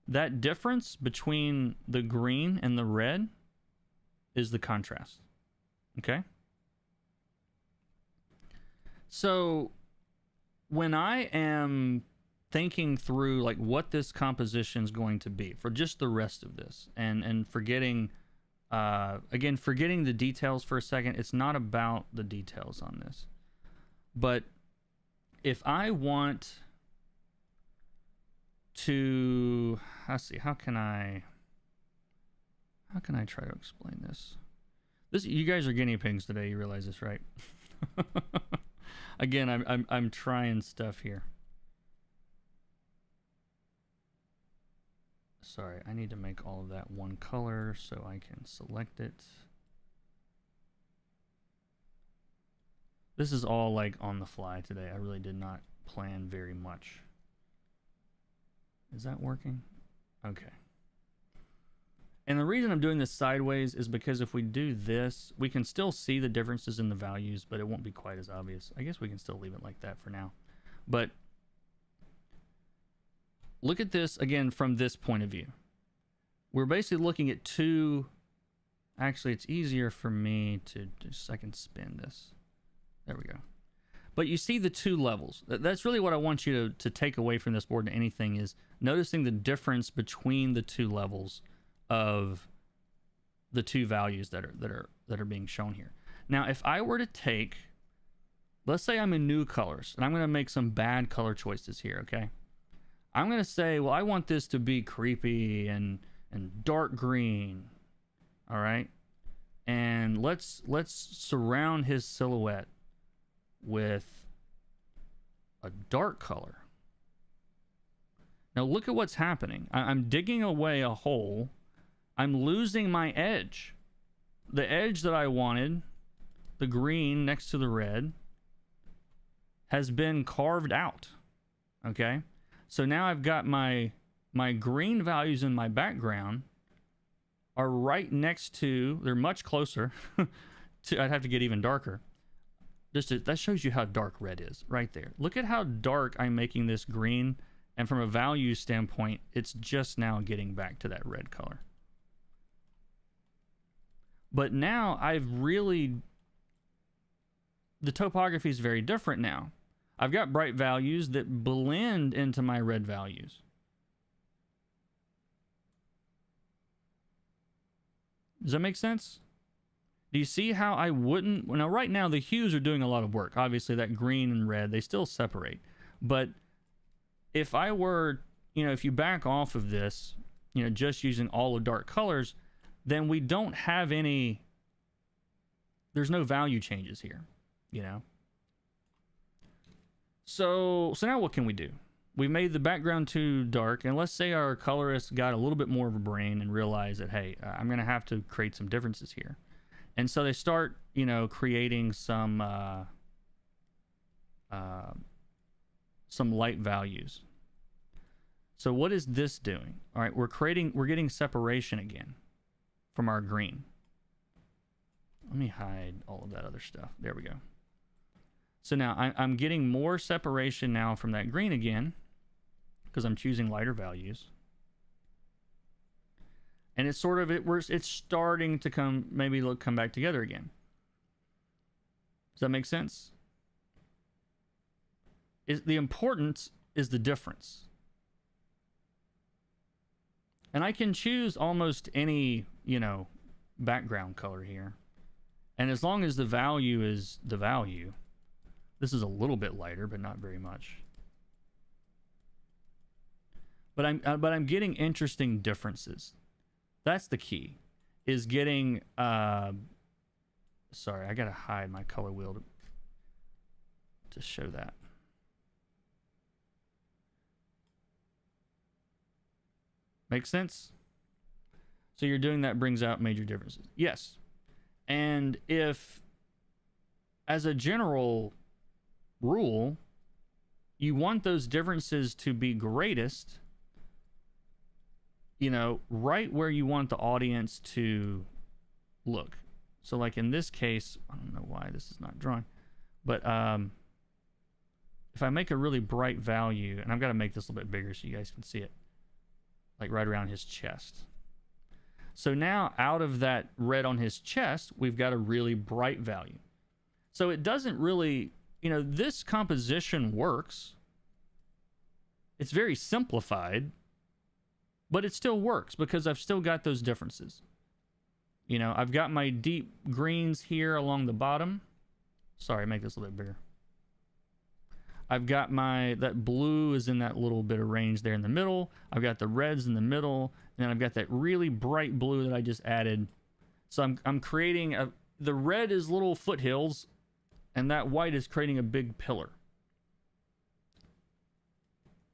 That difference between the green and the red is the contrast. Okay? So when I am thinking through like what this composition is going to be for just the rest of this, and forgetting the details for a second, it's not about the details on this. But if I want to, let's see, how can I try to explain this? You guys are guinea pigs today, you realize this, right? Again, I'm trying stuff here. Sorry, I need to make all of that one color so I can select it. This is all like on the fly today. I really did not plan very much. Is that working? Okay. And the reason I'm doing this sideways is because if we do this, we can still see the differences in the values, but it won't be quite as obvious. I guess we can still leave it like that for now. But look at this again from this point of view. We're basically looking at two. Actually, it's easier for me to just, I can spin this. There we go. But you see the 2 levels. That's really what I want you to take away from this board than anything, is noticing the difference between the 2 levels of the 2 values that are being shown here. Now, if I were to take, let's say I'm in new colors, and I'm going to make some bad color choices here, okay? I'm going to say, well, I want this to be creepy and dark green, all right? And let's surround his silhouette with a dark color. Now look at what's happening. I'm digging away a hole. I'm losing my edge. The edge that I wanted, the green next to the red, has been carved out. Okay? So now I've got my green values in my background are right next to, they're much closer to, I'd have to get even darker. That shows you how dark red is right there. Look at how dark I'm making this green, and from a value standpoint, it's just now getting back to that red color. But now the topography is very different now. I've got bright values that blend into my red values. Does that make sense? Do you see how I wouldn't? Now, right now, the hues are doing a lot of work. Obviously, that green and red, they still separate. But if I were, if you back off of this, just using all of dark colors, then we don't have any, there's no value changes here, So now what can we do? We made the background too dark, and let's say our colorist got a little bit more of a brain and realized that, hey, I'm going to have to create some differences here. And so they start, creating some light values. So what is this doing? All right, we're getting separation again from our green. Let me hide all of that other stuff. There we go. So now I'm getting more separation now from that green again, because I'm choosing lighter values. And it's sort of, it's starting to come back together again. Does that make sense? The importance is the difference. And I can choose almost any, background color here. And as long as the value is the value, this is a little bit lighter, but not very much. But I'm getting interesting differences. That's the key, is getting, sorry, I gotta hide my color wheel to show that. Make sense? So you're doing that brings out major differences. Yes. And if, as a general rule, you want those differences to be greatest, right where you want the audience to look. So like in this case, I don't know why this is not drawing, but if I make a really bright value, and I've got to make this a little bit bigger so you guys can see it, like right around his chest. So now out of that red on his chest, we've got a really bright value. So it doesn't really, this composition works. It's very simplified, but it still works because I've still got those differences. I've got my deep greens here along the bottom. Sorry, make this a little bit bigger. I've got that blue is in that little bit of range there in the middle. I've got the reds in the middle, and then I've got that really bright blue that I just added. So I'm creating the red is little foothills, and that white is creating a big pillar.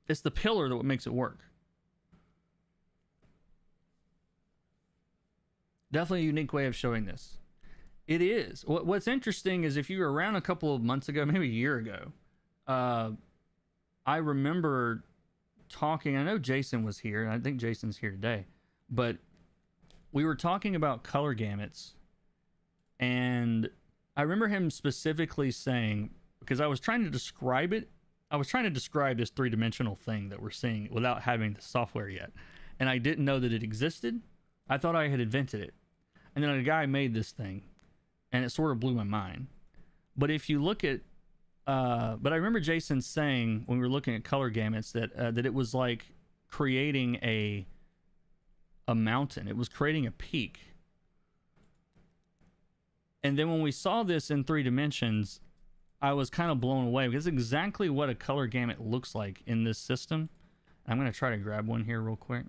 It's the pillar that makes it work. Definitely a unique way of showing this. It is. What's interesting is if you were around a couple of months ago, maybe a year ago, I remember talking, I know Jason was here, and I think Jason's here today, but we were talking about color gamuts, and I remember him specifically saying, because I was trying to describe it, I was trying to describe this three-dimensional thing that we're seeing without having the software yet, and I didn't know that it existed. I thought I had invented it. And then a guy made this thing, and it sort of blew my mind. But if you look at, but I remember Jason saying when we were looking at color gamuts that that it was like creating a mountain. It was creating a peak. And then when we saw this in 3 dimensions, I was kind of blown away because it's exactly what a color gamut looks like in this system. I'm going to try to grab one here real quick,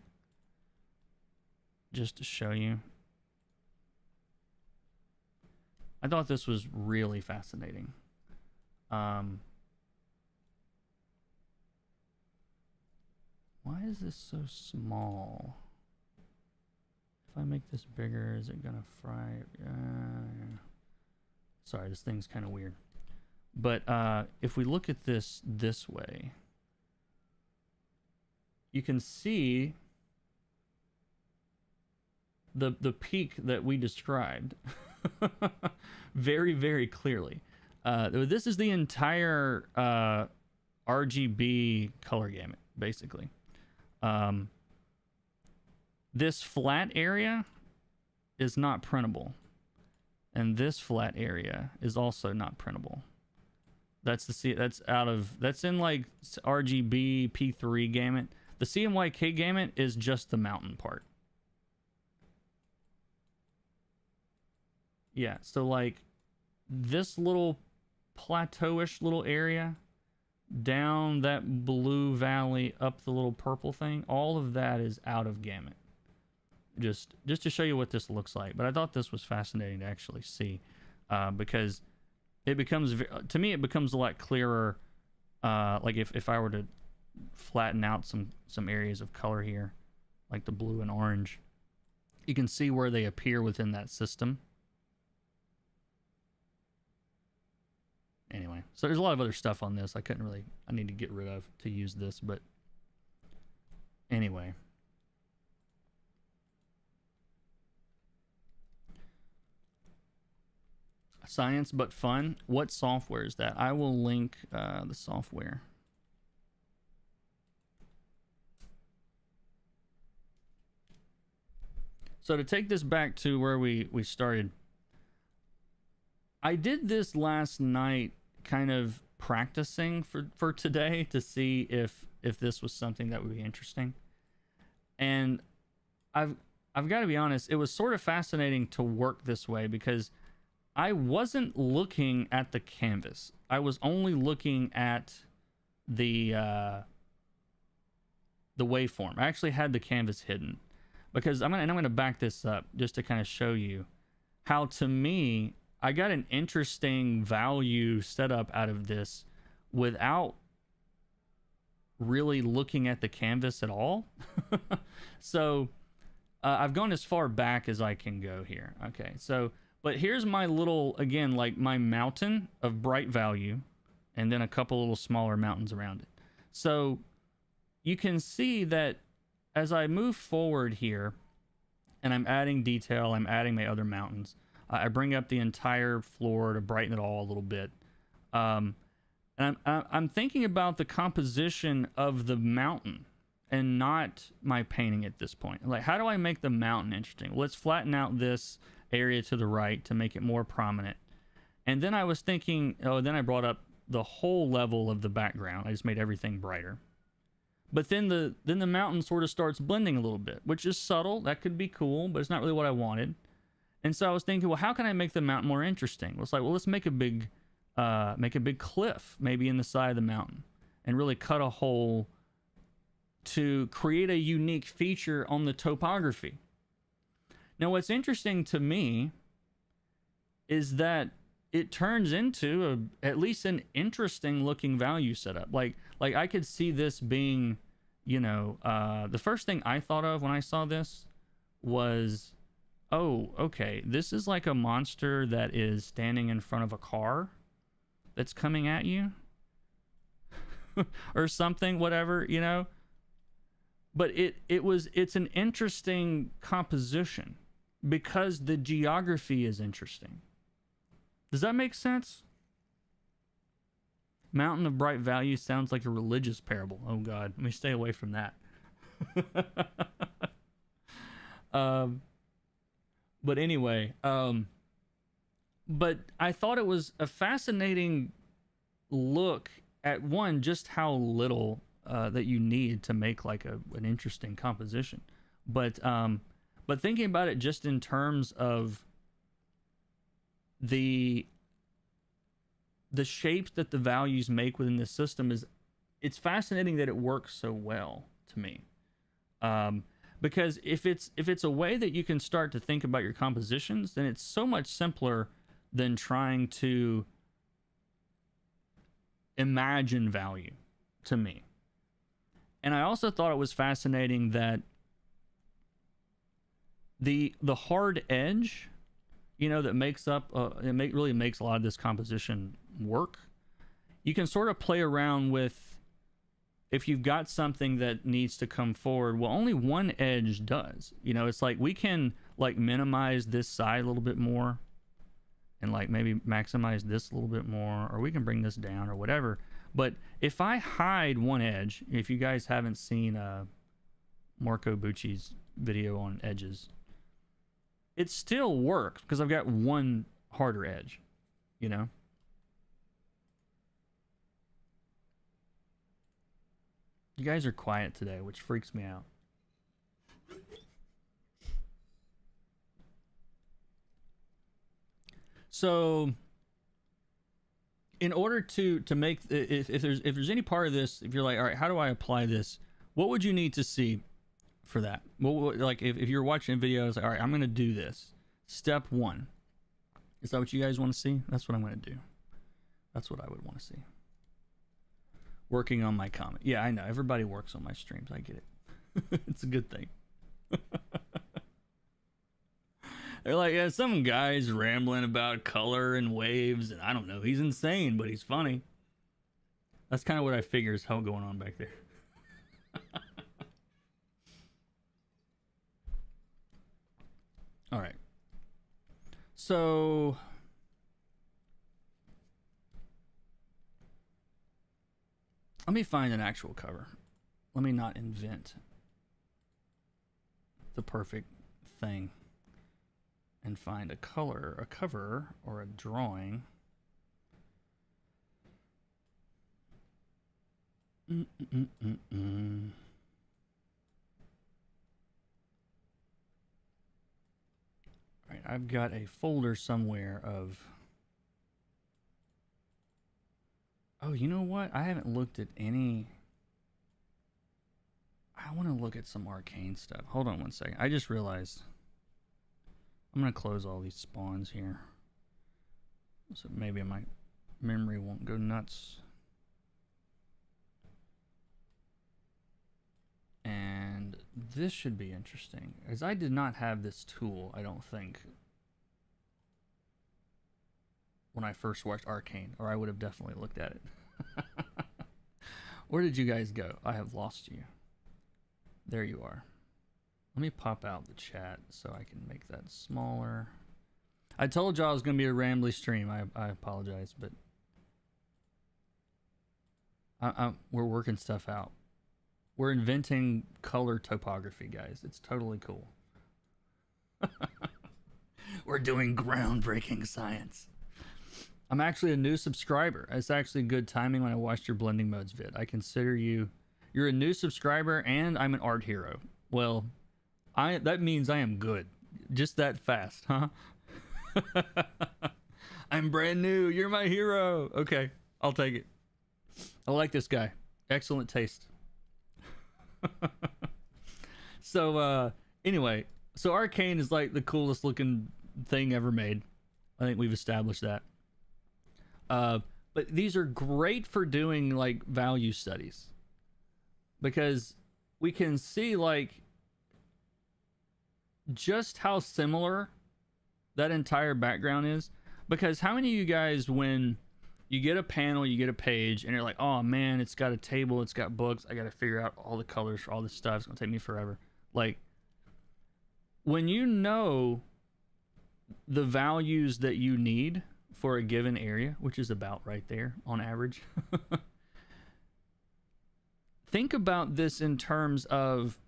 just to show you. I thought this was really fascinating. Why is this so small? If I make this bigger, is it gonna fry? Sorry, this thing's kind of weird. But if we look at this way, you can see the peak that we described very, very clearly. This is the entire RGB color gamut, basically. This flat area is not printable, and this flat area is also not printable. That's in like RGB P3 gamut. The CMYK gamut is just the mountain part. Yeah, so like this little plateauish little area down that blue valley up the little purple thing, all of that is out of gamut. Just to show you what this looks like. But I thought this was fascinating to actually see, because it becomes, to me, it becomes a lot clearer. Like if I were to flatten out some areas of color here, like the blue and orange, you can see where they appear within that system. Anyway, so there's a lot of other stuff on this I need to get rid of to use this, but anyway. Science but fun. What software is that? I will link the software. So to take this back to where we started, I did this last night, kind of practicing for today to see if this was something that would be interesting. And I've got to be honest, it was sort of fascinating to work this way because I wasn't looking at the canvas. I was only looking at the waveform. I actually had the canvas hidden because I'm gonna back this up just to kind of show you how, to me, I got an interesting value setup out of this without really looking at the canvas at all. So I've gone as far back as I can go here. Okay, so but here's my little, again, like my mountain of bright value, and then a couple little smaller mountains around it. So you can see that as I move forward here, and I'm adding detail, I'm adding my other mountains, I bring up the entire floor to brighten it all a little bit. And I'm thinking about the composition of the mountain and not my painting at this point. Like, how do I make the mountain interesting? Let's flatten out this area to the right to make it more prominent. And then I was thinking, then I brought up the whole level of the background. I just made everything brighter. But then the mountain sort of starts blending a little bit, which is subtle. That could be cool, but it's not really what I wanted. And so I was thinking, well, how can I make the mountain more interesting? Well, it's like, well, let's make a big cliff maybe in the side of the mountain and really cut a hole to create a unique feature on the topography. Now, what's interesting to me is that it turns into at least an interesting looking value setup. Like I could see this being, the first thing I thought of when I saw this was, oh, okay, this is like a monster that is standing in front of a car that's coming at you or something, whatever, But it's an interesting composition because the geography is interesting. Does that make sense? Mountain of Bright Value sounds like a religious parable. Oh God, let me stay away from that. But anyway, but I thought it was a fascinating look at just how little that you need to make like an interesting composition. But thinking about it just in terms of the shapes that the values make within this system, it's fascinating that it works so well to me. Because if it's a way that you can start to think about your compositions, then it's so much simpler than trying to imagine value to me. And I also thought it was fascinating that the hard edge, you know, that makes up really makes a lot of this composition work. You can sort of play around with, if you've got something that needs to come forward, well, only one edge does. You know, it's like we can like minimize this side a little bit more and like maybe maximize this a little bit more, or we can bring this down or whatever. But if I hide one edge, if you guys haven't seen Marco Bucci's video on edges, it still works because I've got one harder edge, you know? You guys are quiet today, which freaks me out. So in order to make, if there's any part of this, if you're like, all right, how do I apply this? What would you need to see for that? Well, like if you're watching videos, all right, I'm going to do this. Step 1. Is that what you guys want to see? That's what I'm going to do. That's what I would want to see. Working on my comment. Yeah, I know. Everybody works on my streams. I get it. It's a good thing. They're like, yeah, some guy's rambling about color and waves, and I don't know. He's insane, but he's funny. That's kind of what I figure is how going on back there. All right. So let me find an actual cover. Let me not invent the perfect thing and find a color, a cover, or a drawing. All right, I've got a folder somewhere of... Oh, you know what? I haven't looked at any... I want to look at some Arcane stuff. Hold on one second. I just realized... I'm going to close all these spawns here, so maybe my memory won't go nuts. And this should be interesting, as I did not have this tool, I don't think, when I first watched Arcane, or I would have definitely looked at it. Where did you guys go? I have lost you. There you are. Let me pop out the chat so I can make that smaller. I told y'all it was going to be a rambly stream. I apologize, but we're working stuff out. We're inventing color topography, guys. It's totally cool. We're doing groundbreaking science. I'm actually a new subscriber. It's actually good timing when I watched your blending modes vid. I consider you're a new subscriber, and I'm an art hero. Well, that means I am good. Just that fast, huh? I'm brand new. You're my hero. Okay, I'll take it. I like this guy. Excellent taste. So, anyway, so Arcane is like the coolest looking thing ever made. I think we've established that. But these are great for doing like value studies, because we can see like just how similar that entire background is. Because how many of you guys, when you get a panel, you get a page, and you're like, oh man, it's got a table, it's got books, I gotta figure out all the colors for all this stuff, it's gonna take me forever. Like, when you know the values that you need for a given area, which is about right there on average, think about this in terms of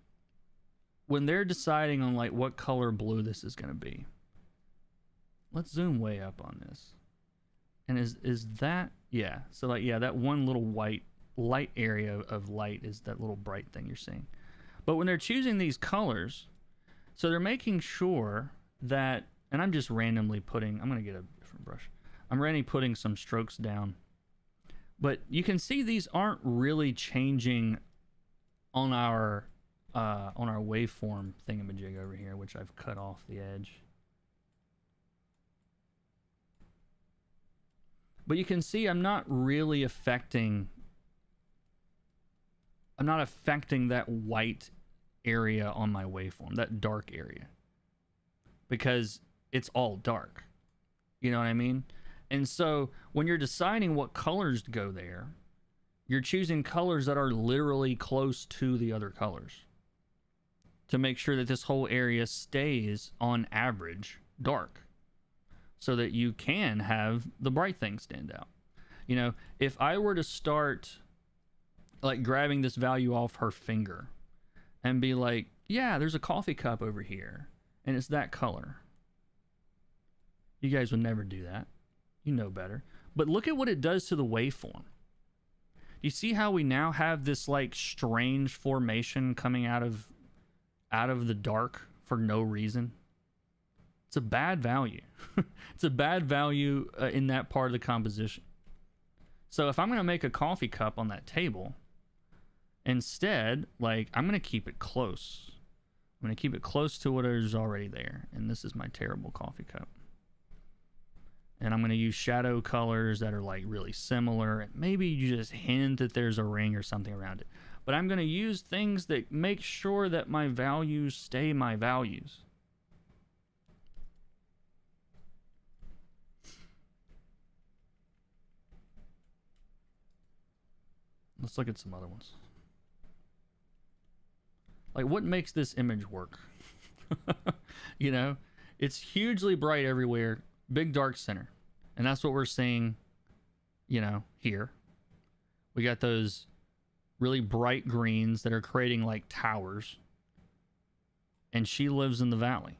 when they're deciding on like what color blue this is going to be. Let's zoom way up on this. And is that, yeah, so like, yeah, that one little white light area of light is that little bright thing you're seeing. But when they're choosing these colors, so they're making sure that, and I'm just randomly putting, I'm going to get a different brush. I'm randomly putting some strokes down. But you can see these aren't really changing on our waveform thingamajig over here, which I've cut off the edge. But you can see I'm not affecting that white area on my waveform, that dark area, because it's all dark. You know what I mean? And so when you're deciding what colors to go there, you're choosing colors that are literally close to the other colors to make sure that this whole area stays on average dark, so that you can have the bright things stand out. You know, if I were to start like grabbing this value off her finger and be like, yeah, there's a coffee cup over here and it's that color, you guys would never do that. You know better. But look at what it does to the waveform. You see how we now have this like strange formation coming out of the dark for no reason? It's a bad value. It's a bad value in that part of the composition. So if I'm going to make a coffee cup on that table, instead, like, I'm going to keep it close. I'm going to keep it close to what is already there. And this is my terrible coffee cup. And I'm going to use shadow colors that are like really similar. And maybe you just hint that there's a ring or something around it. But I'm going to use things that make sure that my values stay my values. Let's look at some other ones. Like, what makes this image work? You know, it's hugely bright everywhere, big dark center. And that's what we're seeing, you know, here. We got those really bright greens that are creating like towers. And she lives in the valley.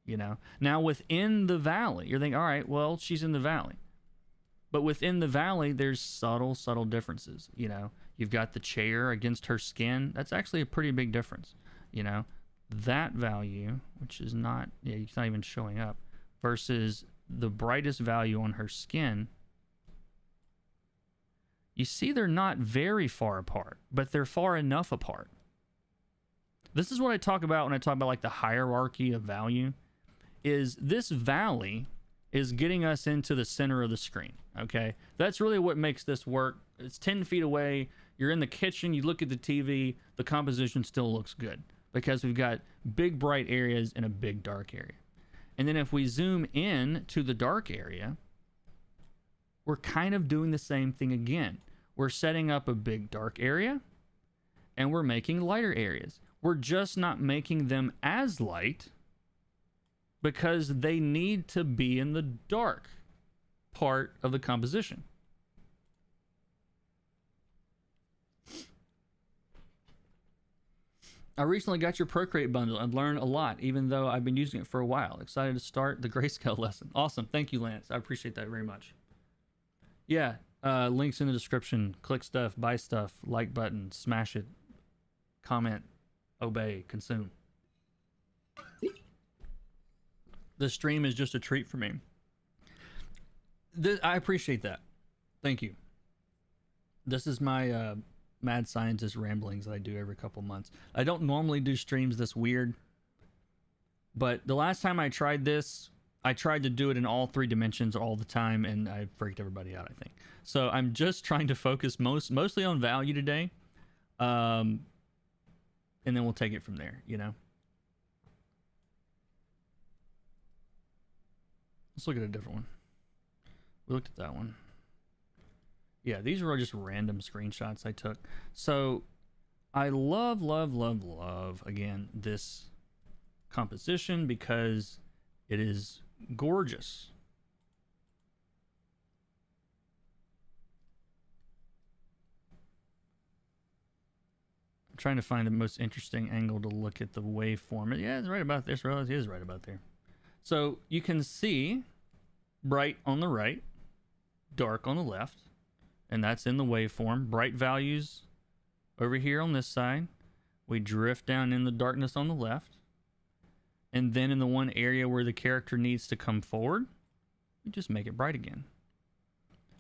You know, now within the valley, you're thinking, all right, well, she's in the valley. But within the valley, there's subtle differences. You know, you've got the chair against her skin. That's actually a pretty big difference. You know, that value, which is not, yeah, it's not even showing up, versus the brightest value on her skin. You see, they're not very far apart, but they're far enough apart. This is what I talk about when I talk about like the hierarchy of value, is this valley is getting us into the center of the screen. Okay, that's really what makes this work. It's 10 feet away. You're in the kitchen. You look at the TV. The composition still looks good because we've got big bright areas and a big dark area. And then if we zoom in to the dark area, we're kind of doing the same thing again. We're setting up a big dark area and we're making lighter areas. We're just not making them as light because they need to be in the dark part of the composition. I recently got your Procreate bundle and learned a lot, even though I've been using it for a while. Excited to start the grayscale lesson. Awesome. Thank you, Lance. I appreciate that very much. Yeah, links in the description. Click stuff, buy stuff, like button, smash it, comment, obey, consume. The stream is just a treat for me. I appreciate that. Thank you. This is my mad scientist ramblings that I do every couple months. I don't normally do streams this weird, but the last time I tried this, I tried to do it in all 3 dimensions all the time, and I freaked everybody out, I think. So I'm just trying to focus mostly on value today, and then we'll take it from there, you know? Let's look at a different one. We looked at that one. Yeah, these are all just random screenshots I took. So I love, again, this composition because it is gorgeous. I'm trying to find the most interesting angle to look at the waveform. Yeah, it's right about this. It is right about there. So you can see bright on the right, dark on the left, and that's in the waveform. Bright values over here on this side. We drift down in the darkness on the left. And then in the one area where the character needs to come forward, we just make it bright again.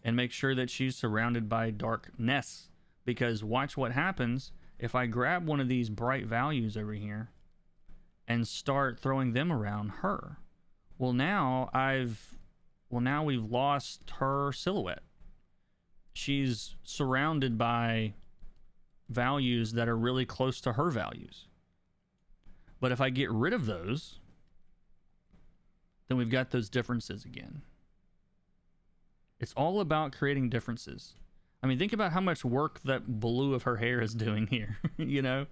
And make sure that she's surrounded by darkness. Because watch what happens if I grab one of these bright values over here and start throwing them around her. Well, now I've Well, now we've lost her silhouette. She's surrounded by values that are really close to her values. But if I get rid of those, then we've got those differences again. It's all about creating differences. I mean, think about how much work that blue of her hair is doing here, you know?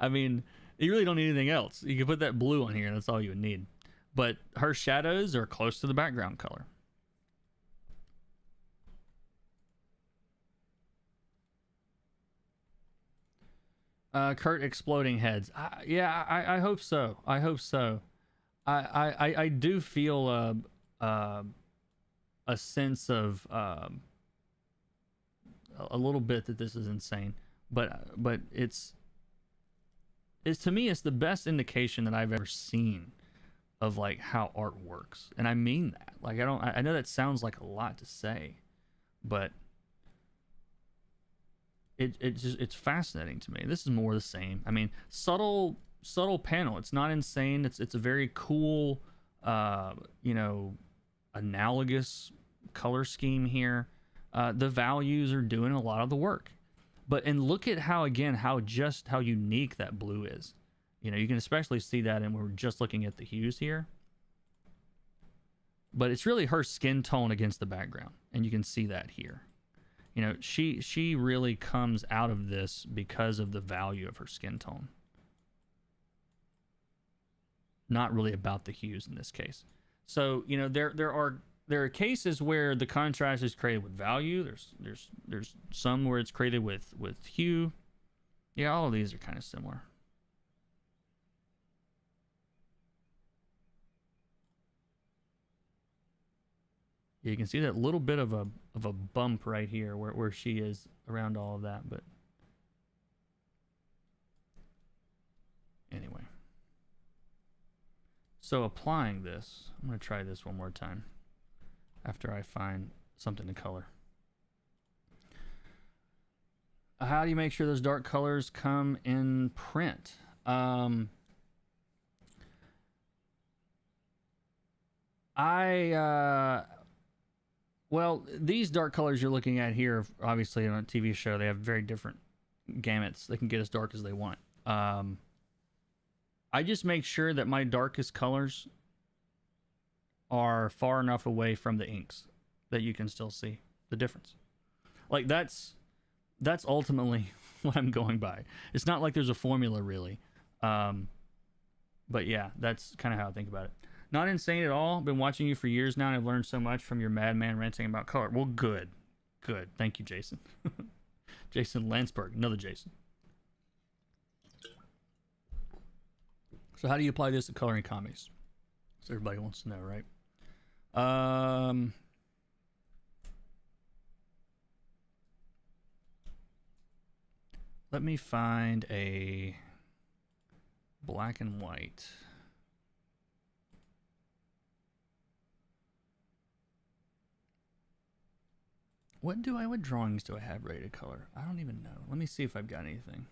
I mean, you really don't need anything else. You can put that blue on here, and that's all you would need. But her shadows are close to the background color. Kurt exploding heads. I hope so. I hope so. I do feel a sense of a little bit that this is insane, but it's to me it's the best indication that I've ever seen of like how art works, and I mean that. Like I know that sounds like a lot to say, but it's fascinating to me. This is more the same. I mean, subtle panel. It's not insane. It's a very cool, you know, analogous color scheme here. The values are doing a lot of the work, and look at how unique that blue is. You know, you can especially see that, and we're just looking at the hues here. But it's really her skin tone against the background, and you can see that here. You know, she really comes out of this because of the value of her skin tone. Not really about the hues in this case. So, you know, there are cases where the contrast is created with value. There's some where it's created with hue. Yeah, all of these are kind of similar. You can see that little bit of a bump right here where she is around all of that, but anyway. So applying this, I'm going to try this one more time after I find something to color. How do you make sure those dark colors come in print? Well, these dark colors you're looking at here, obviously on a TV show, they have very different gamuts. They can get as dark as they want. I just make sure that my darkest colors are far enough away from the inks that you can still see the difference. Like that's ultimately what I'm going by. It's not like there's a formula really. But yeah, that's kind of how I think about it. Not insane at all. Been watching you for years now, and I've learned so much from your madman ranting about color. Well, good. Thank you, Jason. Jason Landsberg, another Jason. So how do you apply this to coloring comics? So everybody wants to know, right? Let me find a black and white. What drawings do I have ready to color? I don't even know. Let me see if I've got anything.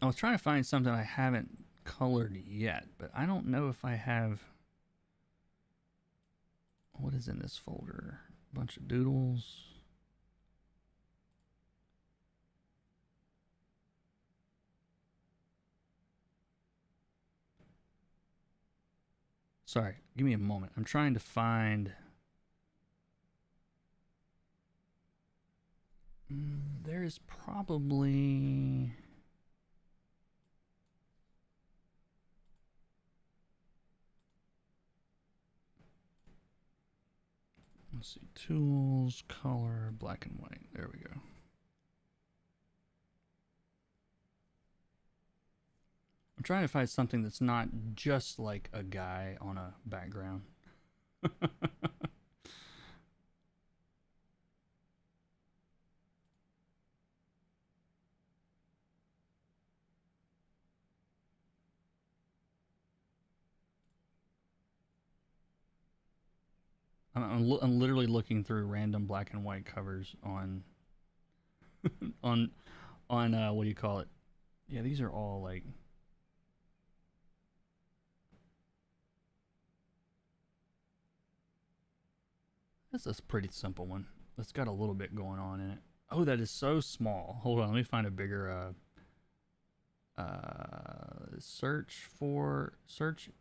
I was trying to find something I haven't colored yet, but I don't know if I have. What is in this folder? A bunch of doodles. Sorry, give me a moment. I'm trying to find. There is probably. Let's see. Tools, color, black and white. There we go. I'm trying to find something that's not just like a guy on a background. I'm literally looking through random black and white covers on on what do you call it? Yeah, these are all like This is a pretty simple one. It's got a little bit going on in it. Oh, that is so small. Hold on, let me find a bigger search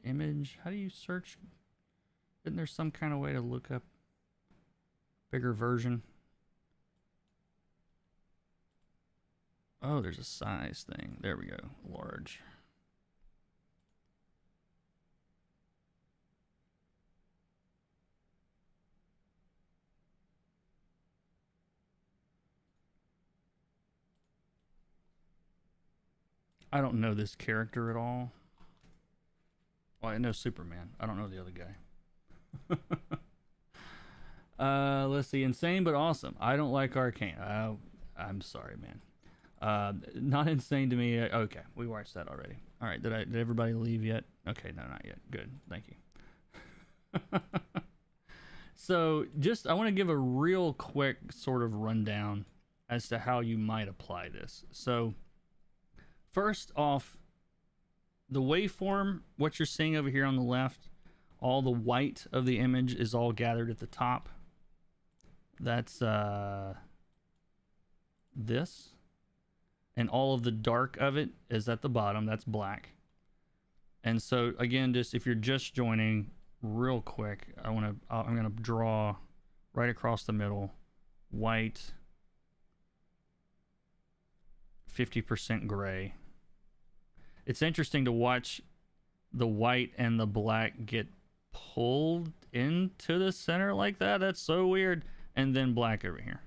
image. How do you search? Isn't there some kind of way to look up bigger version? Oh, there's a size thing. There we go. Large. I don't know this character at all. Well, I know Superman. I don't know the other guy. Let's see. Insane but awesome. I don't like Arcane. I'm sorry, man. Not insane to me. Okay, we watched that already. All right. Did everybody leave yet? Okay, no, not yet. Good. Thank you. So I want to give a real quick sort of rundown as to how you might apply this. So first off, the waveform, what you're seeing over here on the left, all the white of the image is all gathered at the top. That's this. And all of the dark of it is at the bottom. That's black. And so again, just if you're just joining, real quick, I'm gonna draw right across the middle, white, 50% gray. It's interesting to watch the white and the black get pulled into the center like that. That's so weird. And then black over here.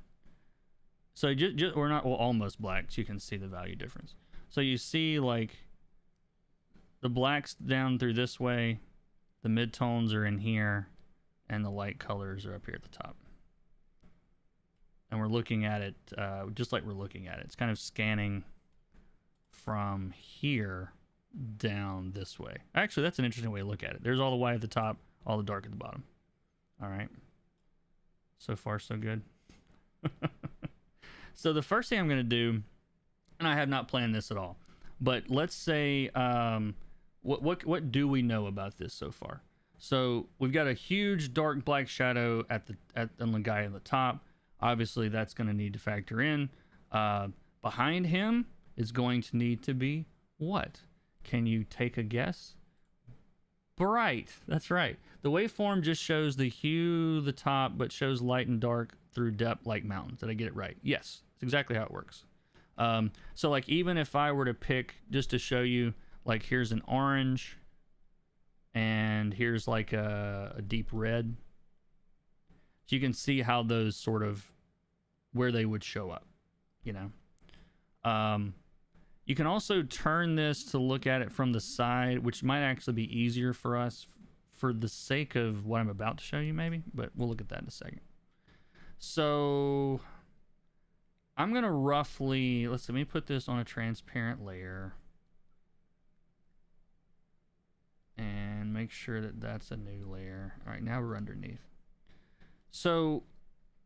So we're not, well, almost black, so you can see the value difference. So you see like the blacks down through this way, the midtones are in here, and the light colors are up here at the top. And we're looking at it just like we're looking at it. It's kind of scanning from here down this way. Actually, that's an interesting way to look at it. There's all the white at the top, all the dark at the bottom. All right. So far, so good. So the first thing I'm going to do, and I have not planned this at all, but let's say, what do we know about this so far? So we've got a huge dark black shadow on the guy at the top. Obviously, that's going to need to factor in. Behind him is going to need to be what? Can you take a guess? Bright. That's right. The waveform just shows the hue, the top, but shows light and dark through depth like mountains. Did I get it right? Yes. It's exactly how it works. So like even if I were to pick, just to show you, like here's an orange and here's like a deep red. So you can see how those sort of, where they would show up, you know. You can also turn this to look at it from the side, which might actually be easier for us for the sake of what I'm about to show you maybe, but we'll look at that in a second. So I'm going to roughly, let me put this on a transparent layer and make sure that that's a new layer. All right, now we're underneath. So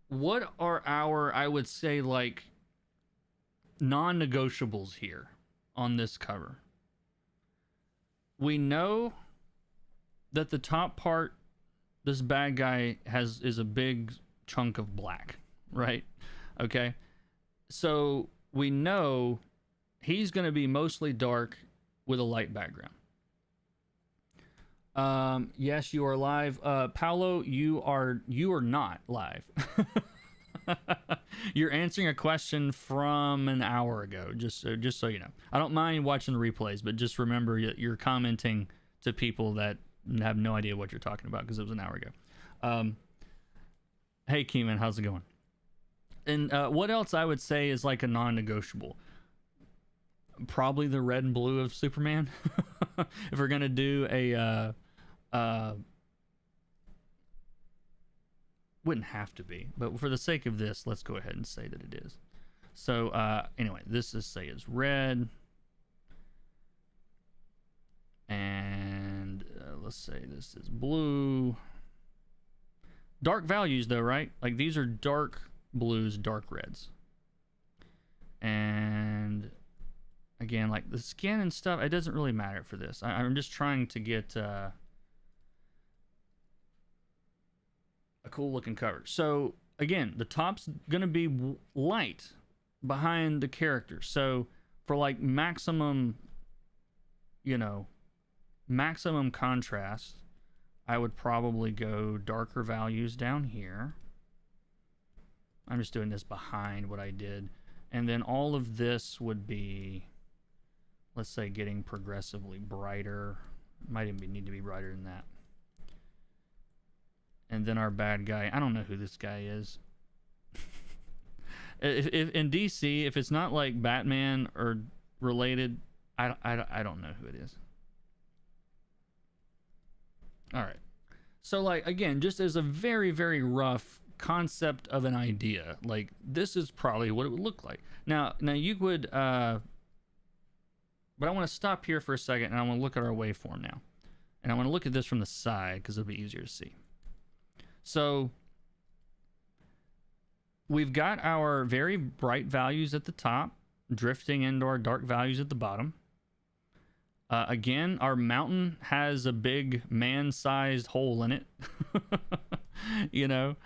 what are our, I would say, like non-negotiables here on this cover? We know that the top part, this bad guy is a big chunk of black, right? Okay. So we know he's going to be mostly dark with a light background. Yes, you are live. Paolo, you are not live. You're answering a question from an hour ago, just so you know. I don't mind watching the replays, but just remember you're commenting to people that have no idea what you're talking about because it was an hour ago. Hey, Keeman, how's it going? And what else I would say is like a non-negotiable? Probably the red and blue of Superman. If we're gonna do a wouldn't have to be, but for the sake of this, let's go ahead and say that it is. So anyway, this is red, and let's say this is blue. Dark values though, right? Like these are dark blues, dark reds. And again, like the skin and stuff, it doesn't really matter for this. I'm just trying to get a cool looking cover. So again, the top's gonna be light behind the character. So for like maximum, you know, maximum contrast, I would probably go darker values down here. I'm just doing this behind what I did. And then all of this would be, let's say, getting progressively brighter. Might even need to be brighter than that. And then our bad guy, I don't know who this guy is. if in DC, if it's not like Batman or related, I don't know who it is. All right. So like, again, just as a very, very rough concept of an idea, like this is probably what it would look like. Now you would, but I want to stop here for a second and I want to look at our waveform now. And I want to look at this from the side because it'll be easier to see. So we've got our very bright values at the top, drifting into our dark values at the bottom. Again, our mountain has a big man-sized hole in it. You know,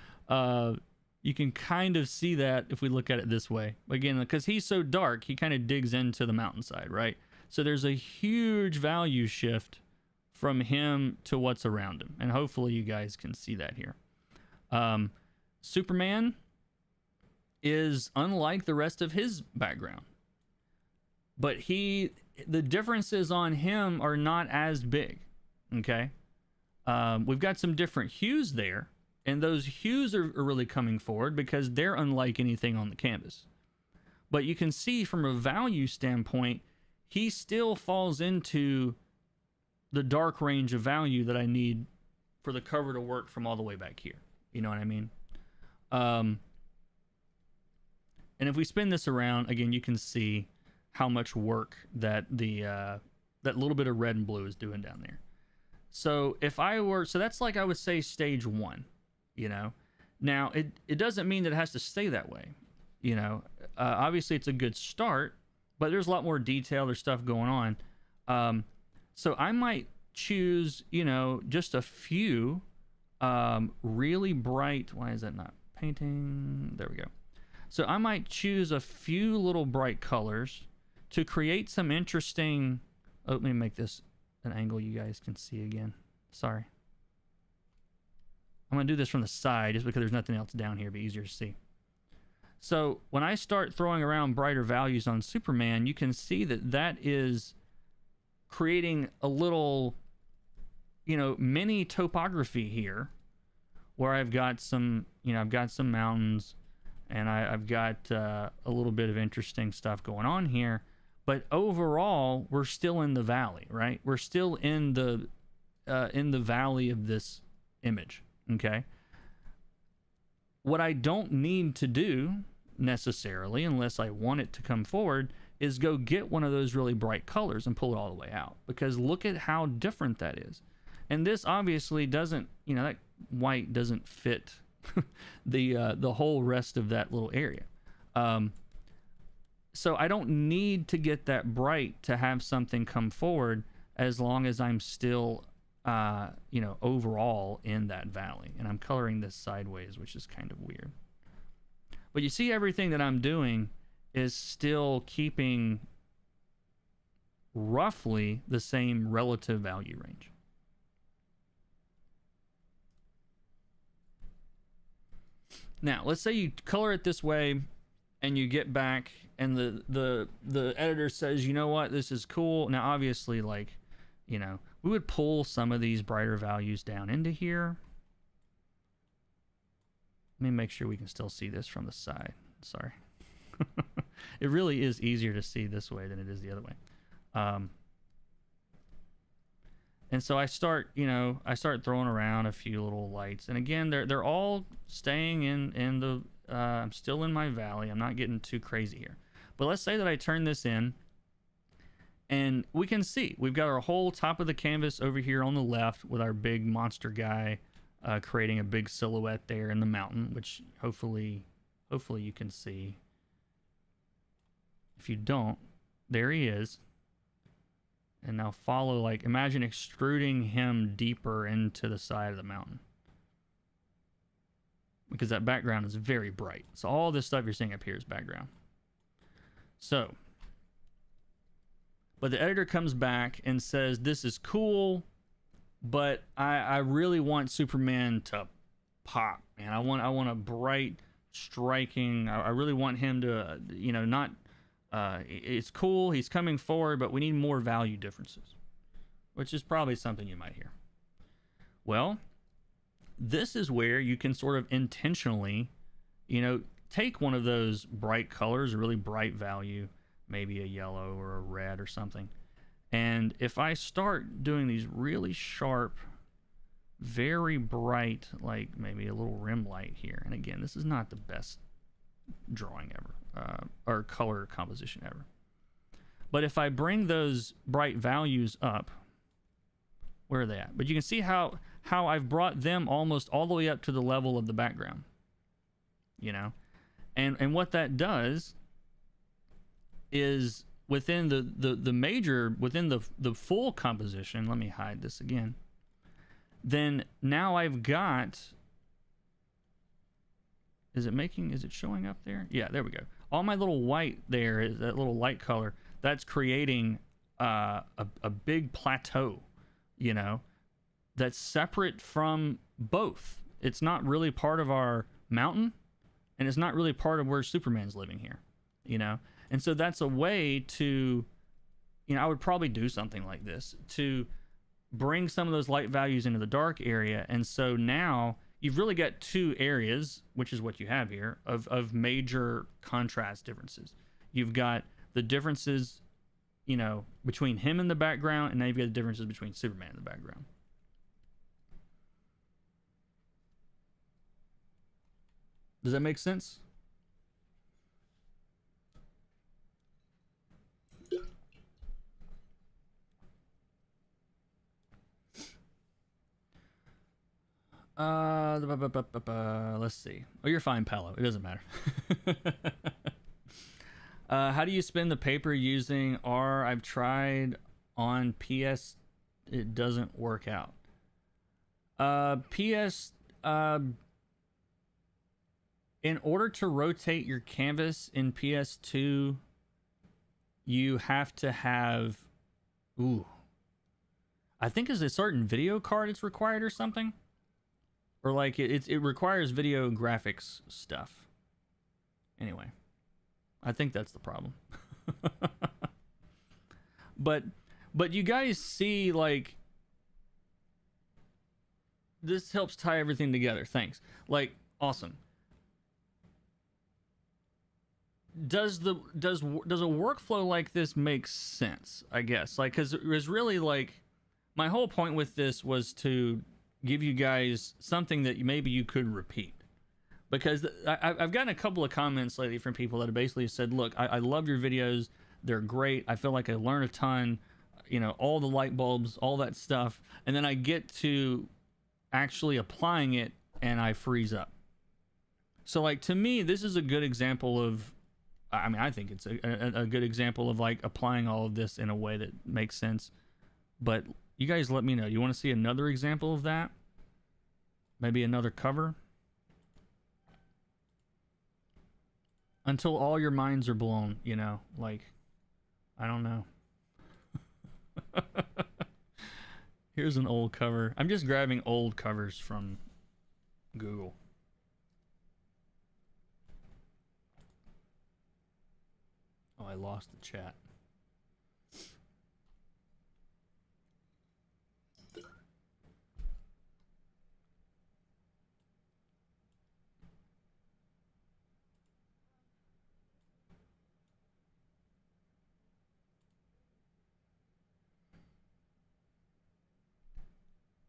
you can kind of see that if we look at it this way. Again, because he's so dark, he kind of digs into the mountainside, right? So there's a huge value shift from him to what's around him. And hopefully you guys can see that here. Superman is unlike the rest of his background. But the differences on him are not as big, okay? We've got some different hues there, and those hues are really coming forward because they're unlike anything on the canvas. But you can see from a value standpoint, he still falls into the dark range of value that I need for the cover to work from all the way back here. You know what I mean? And if we spin this around, again, you can see how much work that that little bit of red and blue is doing down there. So if I were, so that's like, I would say stage 1, you know. Now it doesn't mean that it has to stay that way, you know. Obviously it's a good start, but there's a lot more detail, there's stuff going on. So I might choose, you know, just a few really bright, why is that not painting? There we go. So I might choose a few little bright colors to create some interesting, oh, let me make this an angle you guys can see again. Sorry. I'm going to do this from the side just because there's nothing else down here, it'd be easier to see. So when I start throwing around brighter values on Superman, you can see that that is creating a little, you know, mini topography here where I've got some, you know, I've got some mountains and I've got a little bit of interesting stuff going on here. But overall, we're still in the valley, right? We're still in the valley of this image, okay? What I don't need to do necessarily, unless I want it to come forward, is go get one of those really bright colors and pull it all the way out. Because look at how different that is. And this obviously doesn't, you know, that white doesn't fit the whole rest of that little area. So I don't need to get that bright to have something come forward as long as I'm still, you know, overall in that valley. And I'm coloring this sideways, which is kind of weird. But you see everything that I'm doing is still keeping roughly the same relative value range. Now, let's say you color it this way and you get back and the editor says, you know what, this is cool. Now, obviously, like, you know, we would pull some of these brighter values down into here. Let me make sure we can still see this from the side. Sorry. It really is easier to see this way than it is the other way. And so I start, you know, throwing around a few little lights. And again, they're all staying in the, I'm still in my valley. I'm not getting too crazy here. But let's say that I turn this in and we can see we've got our whole top of the canvas over here on the left with our big monster guy creating a big silhouette there in the mountain, which hopefully you can see. If you don't, there he is. And now follow, like, imagine extruding him deeper into the side of the mountain. because that background is very bright. So all this stuff you're seeing up here is background. So, but the editor comes back and says, this is cool, but I really want Superman to pop, man. I want a bright, striking, I really want him to, you know, not, it's cool, he's coming forward, but we need more value differences, which is probably something you might hear. Well, this is where you can sort of intentionally, you know, take one of those bright colors, a really bright value, maybe a yellow or a red or something. And if I start doing these really sharp, very bright, like maybe a little rim light here. And again, this is not the best drawing ever, or color composition ever. But if I bring those bright values up, where are they at? But you can see how I've brought them almost all the way up to the level of the background, you know? And what that does is within the major, within the full composition, let me hide this again, then now I've got, is it showing up there? Yeah, there we go. All my little white there, is that little light color, that's creating a big plateau, you know, that's separate from both. It's not really part of our mountain, and it's not really part of where Superman's living here, you know? And so that's a way to, you know, I would probably do something like this to bring some of those light values into the dark area. And so now you've really got two areas, which is what you have here, of major contrast differences. You've got the differences, you know, between him in the background, and now you've got the differences between Superman in the background. Does that make sense? Let's see. Oh, you're fine, Paolo. It doesn't matter. How do you spin the paper using R? I've tried on PS. It doesn't work out. PS. In order to rotate your canvas in PS2, you have to have, I think is a certain video card it's required or something, or like it requires video graphics stuff. Anyway, I think that's the problem. but you guys see, like, this helps tie everything together. Thanks. Like, awesome. Does a workflow like this make sense? I guess, like, because it was really like, my whole point with this was to give you guys something that maybe you could repeat, because I've gotten a couple of comments lately from people that have basically said, look, I love your videos, they're great, I feel like I learn a ton, you know, all the light bulbs, all that stuff, and then I get to actually applying it and I freeze up. So, like, to me, this is a good example of, I mean, I think it's a good example of, like, applying all of this in a way that makes sense. But you guys let me know. You want to see another example of that? Maybe another cover? Until all your minds are blown, you know? Like, I don't know. Here's an old cover. I'm just grabbing old covers from Google. Oh, I lost the chat.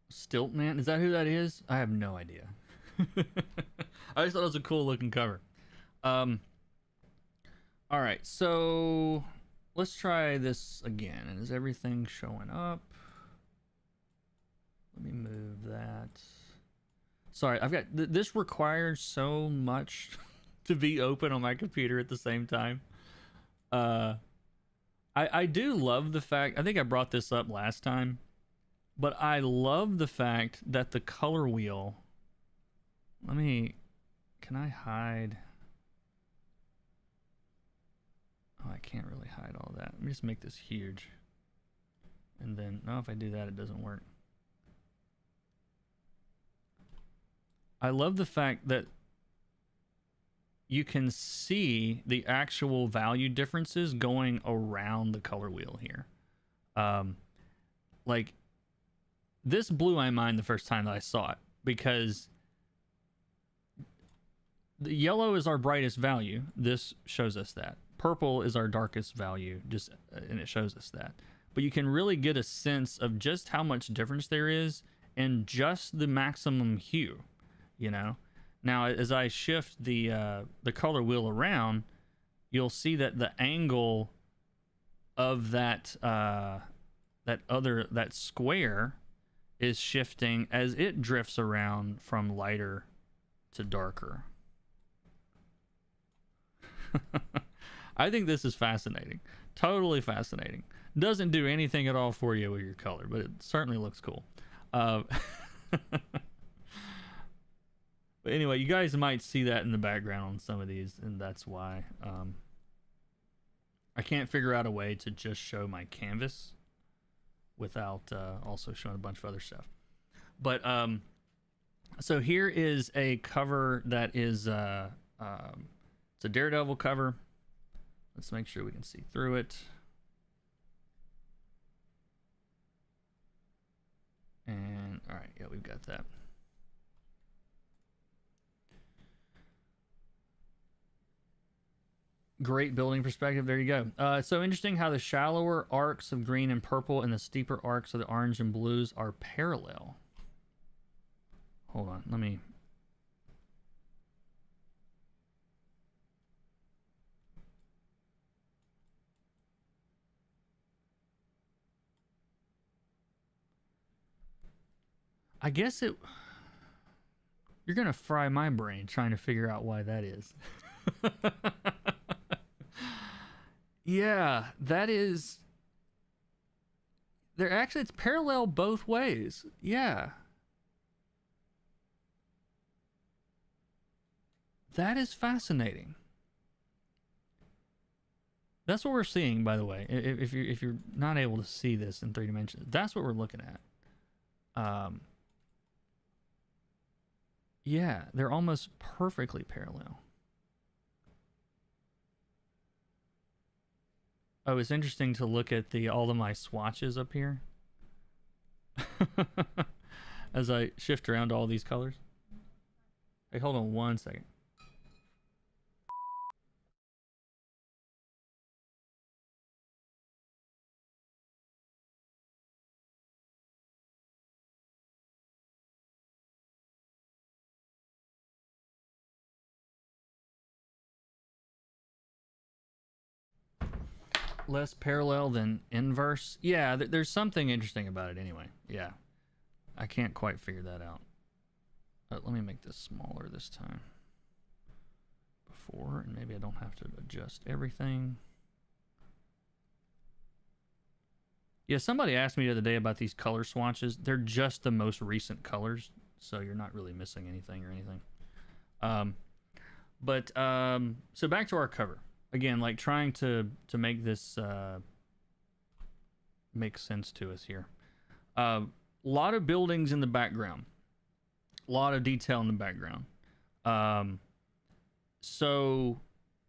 Stilt Man? Is that who that is? I have no idea. I just thought it was a cool looking cover. All right, so let's try this again. And is everything showing up? Let me move that. Sorry, I've got this requires so much to be open on my computer at the same time. I do love the fact, I think I brought this up last time, but I love the fact that the color wheel, let me Can I hide? Oh, I can't really hide all that. Let me just make this huge. And then, no, if I do that, it doesn't work. I love the fact that you can see the actual value differences going around the color wheel here. Like, this blew my mind the first time that I saw it, because the yellow is our brightest value. This shows us that. Purple is our darkest value, just and it shows us that. But you can really get a sense of just how much difference there is in just the maximum hue, you know? Now, as I shift the color wheel around, you'll see that the angle of that square is shifting as it drifts around from lighter to darker. I think this is fascinating. Totally fascinating. Doesn't do anything at all for you with your color, but it certainly looks cool. But anyway, you guys might see that in the background on some of these, and that's why. I can't figure out a way to just show my canvas without also showing a bunch of other stuff. But so here is a cover that is it's a Daredevil cover. Let's make sure we can see through it. And all right, yeah, we've got that. Great building perspective. There you go. It's so interesting how the shallower arcs of green and purple and the steeper arcs of the orange and blues are parallel. Hold on, let me. I guess it. You're gonna fry my brain trying to figure out why that is. Yeah, that is. They're actually, it's parallel both ways. Yeah. That is fascinating. That's what we're seeing, by the way. If you're not able to see this in 3 dimensions, that's what we're looking at. Yeah, they're almost perfectly parallel. Oh, it's interesting to look at all of my swatches up here as I shift around to all these colors. Hey, hold on 1 second. Less parallel than inverse. Yeah, there's something interesting about it anyway. Yeah, I can't quite figure that out. Let me make this smaller this time. Before, and maybe I don't have to adjust everything. Yeah, somebody asked me the other day about these color swatches. They're just the most recent colors, so you're not really missing anything or anything. So back to our cover. Again, like trying to make this make sense to us here. Lot of buildings in the background. A lot of detail in the background. So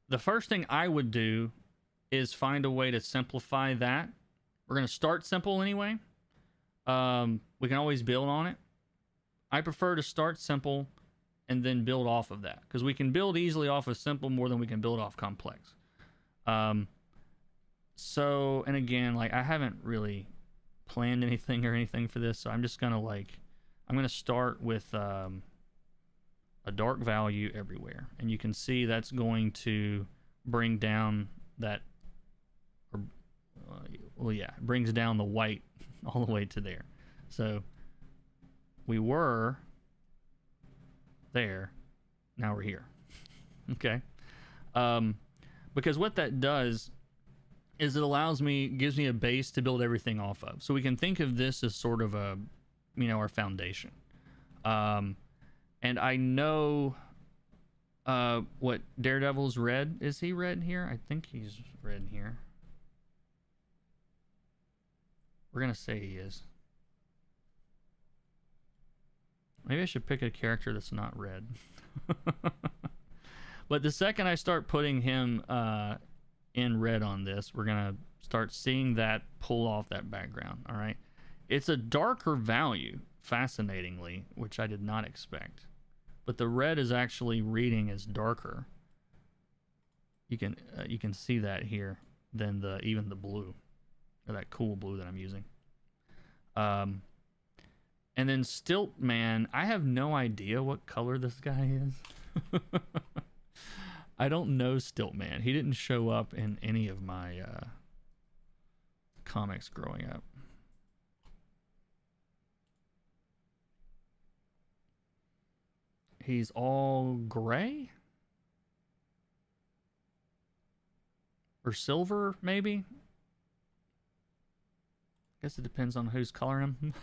the first thing I would do is find a way to simplify that. We're going to start simple anyway. We can always build on it. I prefer to start simple and then build off of that, because we can build easily off of simple more than we can build off complex. So, and again, like I haven't really planned anything or anything for this, so I'm just gonna I'm gonna start with a dark value everywhere, and you can see that's going to bring down that, well, yeah, it brings down the white all the way to there. So we were there, now we're here. Okay. Because what that does is it gives me a base to build everything off of. So we can think of this as sort of a, our foundation. And I know What, Daredevil's red? Is he red here? I think he's red here. We're gonna say he is. Maybe I should pick a character that's not red. But the second I start putting him in red on this, we're gonna start seeing that pull off that background. All right, it's a darker value, fascinatingly, which I did not expect. But the red is actually reading as darker. You can see that here than even the blue, or that cool blue that I'm using. And then Stiltman, I have no idea what color this guy is. I don't know Stiltman. He didn't show up in any of my comics growing up. He's all gray? Or silver, maybe? Guess it depends on who's coloring him.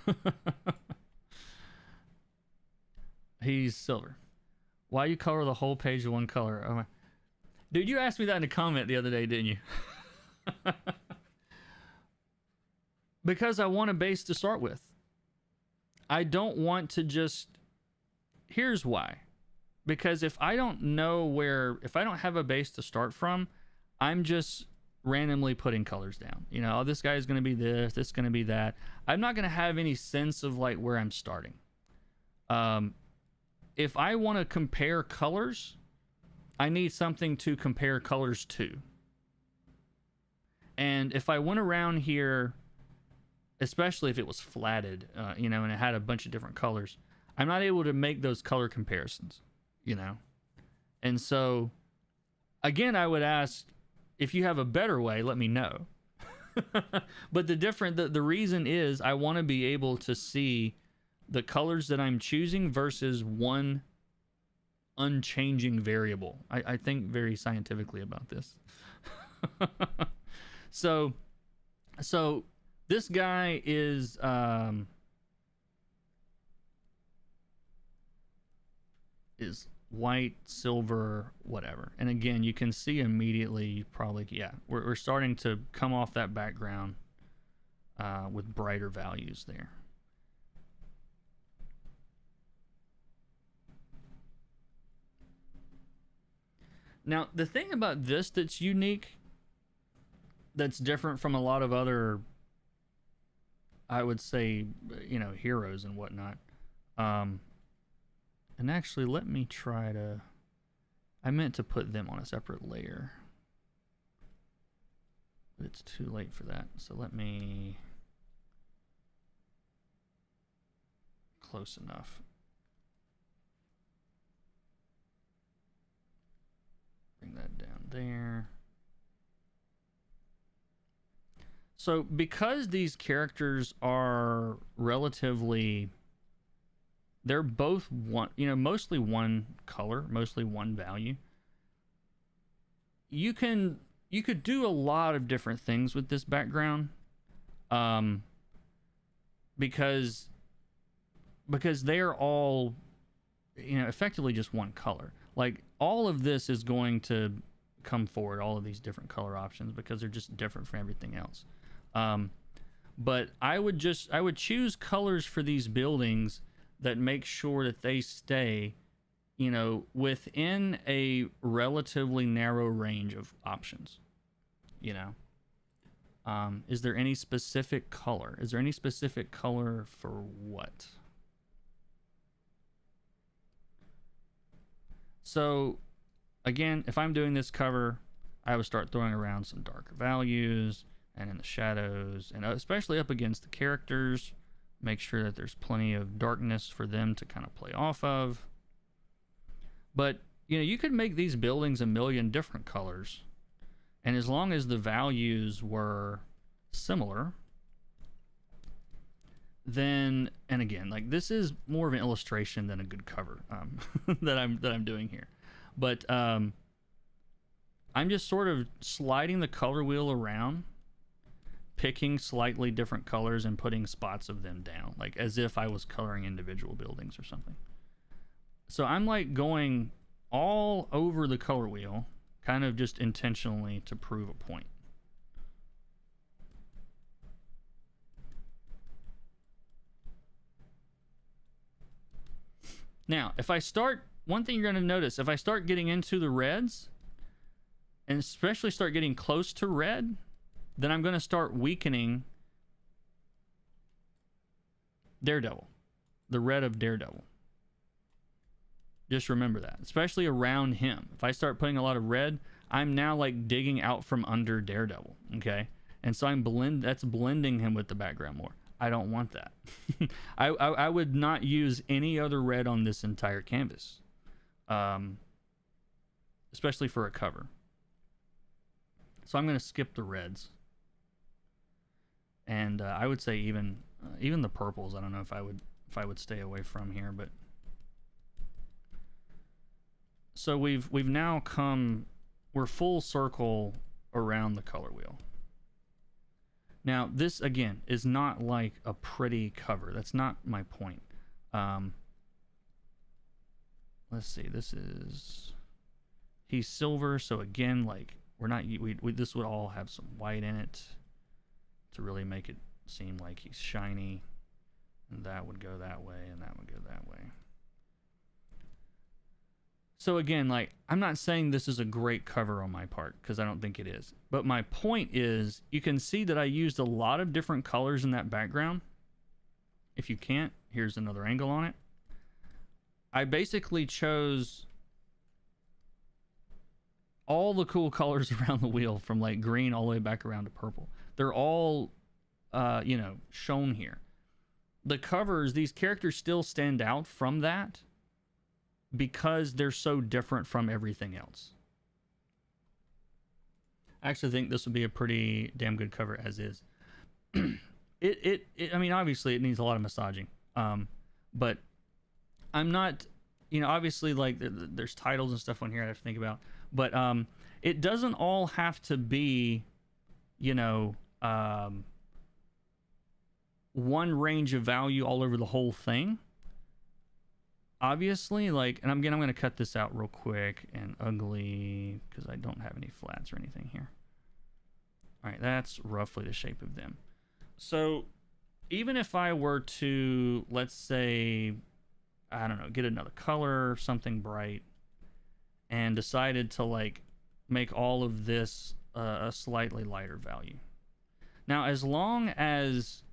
He's silver. Why you color the whole page of one color? Oh my. Dude, you asked me that in a comment the other day, didn't you? Because I want a base to start with. I don't want to just... Here's why. Because if I don't know where... If I don't have a base to start from, I'm just randomly putting colors down. You know, oh, this guy is going to be this is going to be that. I'm not going to have any sense of like where I'm starting. If I want to compare colors, I need something to compare colors to. And if I went around here, especially if it was flatted, you know, and it had a bunch of different colors, I'm not able to make those color comparisons, you know. And so, again, I would ask, if you have a better way, let me know. But the reason is I want to be able to see the colors that I'm choosing versus one unchanging variable. I think very scientifically about this. So this guy is white, silver, whatever. And again, you can see immediately, probably, yeah, we're starting to come off that background with brighter values there. Now, the thing about this that's unique, that's different from a lot of other, I would say, you know, heroes and whatnot. And actually, let me try to... I meant to put them on a separate layer. But it's too late for that. So let me... Close enough. Bring that down there. So because these characters are relatively... They're both one, you know, mostly one color, mostly one value. You could do a lot of different things with this background, because they're all, you know, effectively just one color. Like all of this is going to come forward, all of these different color options, because they're just different from everything else. But I would choose colors for these buildings that make sure that they stay, you know, within a relatively narrow range of options, you know. Is there any specific color? Is there any specific color for what? So, again, if I'm doing this cover, I would start throwing around some darker values and in the shadows, and especially up against the characters. Make sure that there's plenty of darkness for them to kind of play off of. But, you know, you could make these buildings a million different colors. And as long as the values were similar, then, and again, like this is more of an illustration than a good cover that I'm doing here. But I'm just sort of sliding the color wheel around, picking slightly different colors and putting spots of them down, like as if I was coloring individual buildings or something. So I'm like going all over the color wheel, kind of just intentionally to prove a point. Now, if I start, one thing you're going to notice, if I start getting into the reds, and especially start getting close to red, then I'm going to start weakening Daredevil, the red of Daredevil. Just remember that, especially around him. If I start putting a lot of red, I'm now like digging out from under Daredevil, okay? And so that's blending him with the background more. I don't want that. I would not use any other red on this entire canvas, especially for a cover. So I'm going to skip the reds, and I would say even the purples. I don't know if I would stay away from here, but so we've now come, we're full circle around the color wheel. Now, this, again, is not like a pretty cover. That's not my point. Let's see. He's silver, so again, like, this would all have some white in it to really make it seem like he's shiny. And that would go that way, and that would go that way. So again, like, I'm not saying this is a great cover on my part, because I don't think it is. But my point is, you can see that I used a lot of different colors in that background. If you can't, here's another angle on it. I basically chose all the cool colors around the wheel, from like green all the way back around to purple. They're all, shown here. The covers, these characters still stand out from that, because they're so different from everything else. I actually think this would be a pretty damn good cover as is. I mean, obviously it needs a lot of massaging. But I'm not, obviously, like, there's titles and stuff on here I have to think about. But it doesn't all have to be, one range of value all over the whole thing. Obviously, like, and again, I'm going to cut this out real quick and ugly, because I don't have any flats or anything here. All right, that's roughly the shape of them. So even if I were to, let's say, I don't know, get another color, something bright, and decided to, like, make all of this a slightly lighter value. Now, as long as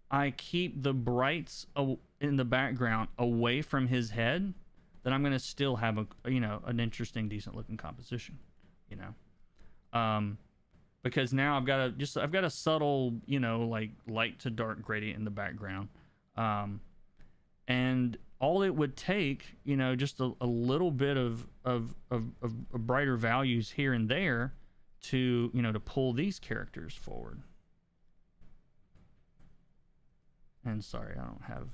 I keep the brights in the background away from his head, then I'm going to still have an interesting, decent looking composition, because now I've got a subtle, like, light to dark gradient in the background. And all it would take, just a little bit of brighter values here and there to, to pull these characters forward. And sorry, I don't have,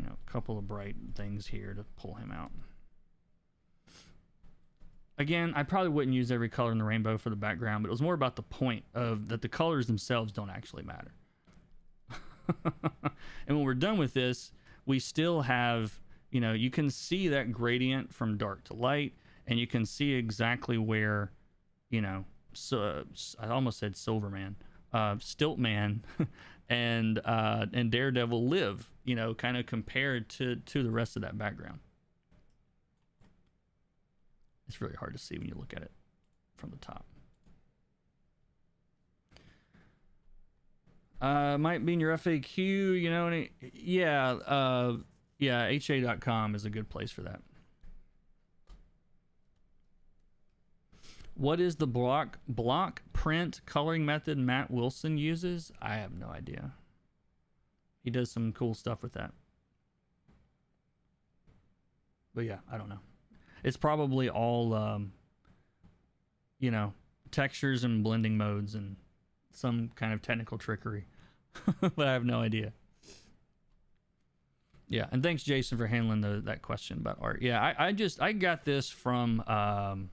a couple of bright things here to pull him out. Again, I probably wouldn't use every color in the rainbow for the background, but it was more about the point of that the colors themselves don't actually matter. And when we're done with this, we still have, you can see that gradient from dark to light, and you can see exactly where, so I almost said Silverman, Stiltman, and Daredevil live, kind of compared to the rest of that background. It's really hard to see when you look at it from the top. Might be in your FAQ, yeah, ha.com is a good place for that. What is the block print coloring method Matt Wilson uses? I have no idea. He does some cool stuff with that. But yeah, I don't know. It's probably all, textures and blending modes and some kind of technical trickery. But I have no idea. Yeah, and thanks, Jason, for handling that question about art. Yeah, I got this from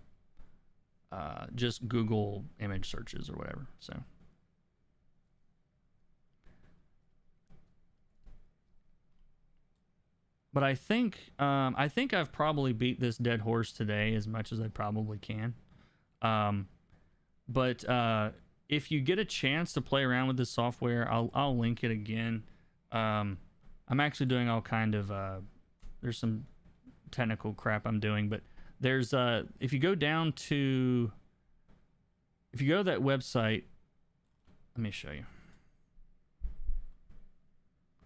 just Google image searches or whatever. So But I think I've probably beat this dead horse today as much as I probably can. But if you get a chance to play around with this software, I'll link it again. I'm actually doing all kind of there's some technical crap I'm doing, but there's if you go to that website, let me show you.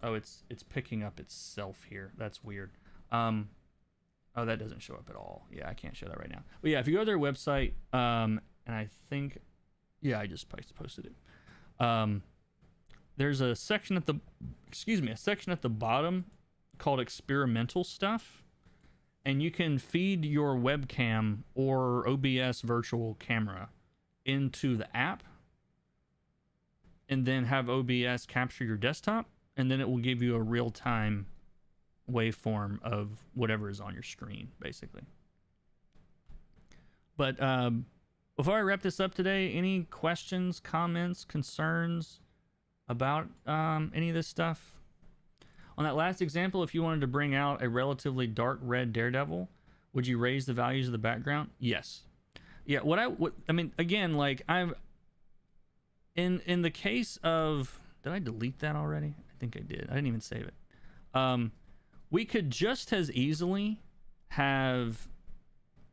Oh, it's picking up itself here. That's weird. Oh, that doesn't show up at all. Yeah, I can't show that right now. But yeah, if you go to their website, and I think, yeah, I just posted it. There's a section at the bottom called experimental stuff, and you can feed your webcam or OBS virtual camera into the app, and then have OBS capture your desktop, and then it will give you a real-time waveform of whatever is on your screen, basically. But before I wrap this up today, any questions, comments, concerns about any of this stuff? On that last example, if you wanted to bring out a relatively dark red Daredevil, would you raise the values of the background? Yes. Yeah, I mean, again, like, I've in the case of, did I delete that already? I think I did. I didn't even save it. We could just as easily have,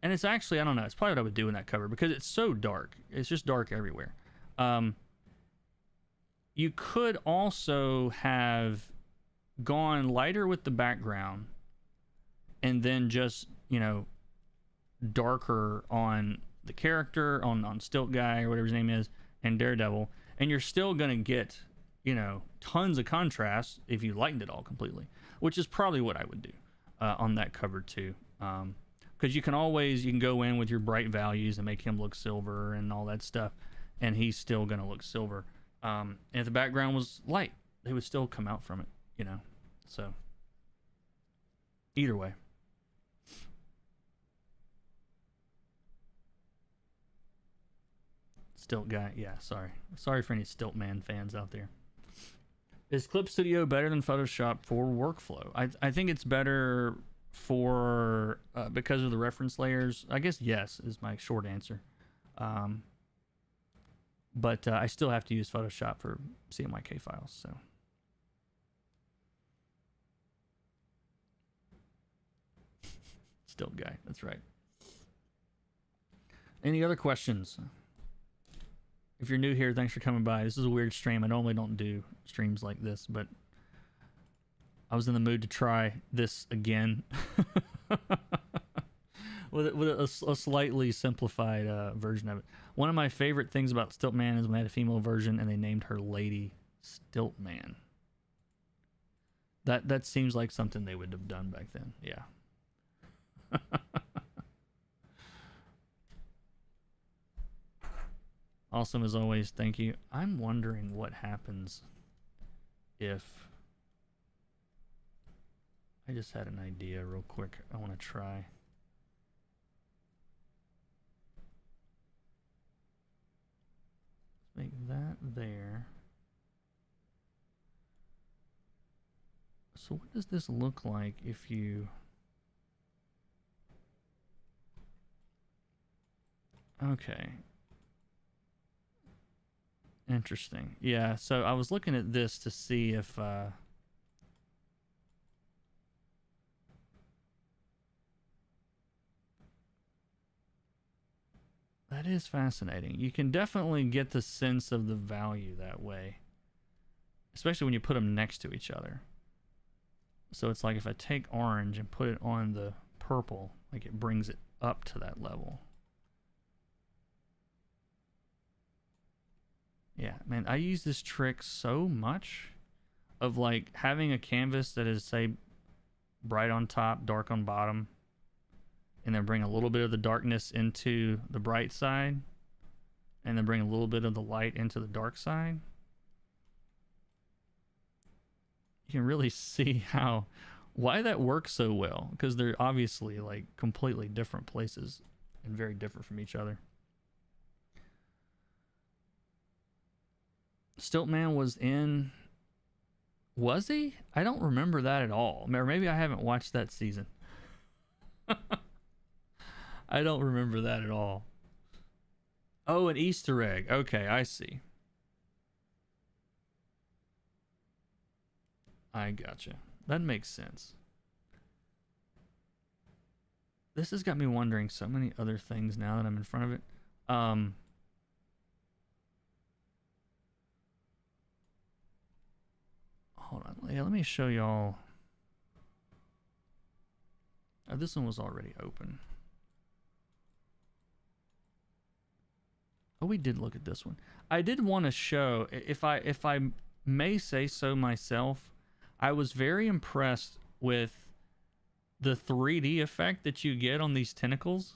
and it's actually, I don't know, it's probably what I would do in that cover because it's so dark. It's just dark everywhere. You could also have gone lighter with the background and then just, darker on the character, on Stilt Guy or whatever his name is, and Daredevil, and you're still going to get, tons of contrast if you lightened it all completely, which is probably what I would do on that cover too. Because you can go in with your bright values and make him look silver and all that stuff, and he's still going to look silver. And if the background was light, they would still come out from it, So, either way. Stilt Guy, yeah, sorry for any Stilt Man fans out there. Is Clip Studio better than Photoshop for workflow? I think it's better for because of the reference layers. I guess yes is my short answer. But I still have to use Photoshop for CMYK files. So Stilt Guy, that's right. Any other questions? If you're new here, thanks for coming by. This is a weird stream. I normally don't do streams like this, but I was in the mood to try this again with a slightly simplified version of it. One of my favorite things about Stiltman is when they had a female version and they named her Lady Stiltman. That seems like something they would have done back then. Yeah. Awesome as always, thank you. I'm wondering what happens if I just had an idea real quick I want to try. Let's make that there. So what does this look like if you... Okay. Interesting. Yeah, so I was looking at this to see if that is fascinating. You can definitely get the sense of the value that way, especially when you put them next to each other. So it's like if I take orange and put it on the purple, like it brings it up to that level. Yeah, man, I use this trick so much of like having a canvas that is, say, bright on top, dark on bottom, and then bring a little bit of the darkness into the bright side, and then bring a little bit of the light into the dark side. You can really see why that works so well, because they're obviously like completely different places and very different from each other. Stiltman was in Was he? I don't remember that at all. Or maybe I haven't watched that season. I don't remember that at all. Oh, an Easter egg. Okay, I see. I gotcha. That makes sense. This has got me wondering so many other things now that I'm in front of it. Hold on. Yeah, let me show y'all. Oh, this one was already open. Oh, we did look at this one. I did want to show, if I may say so myself, I was very impressed with the 3D effect that you get on these tentacles,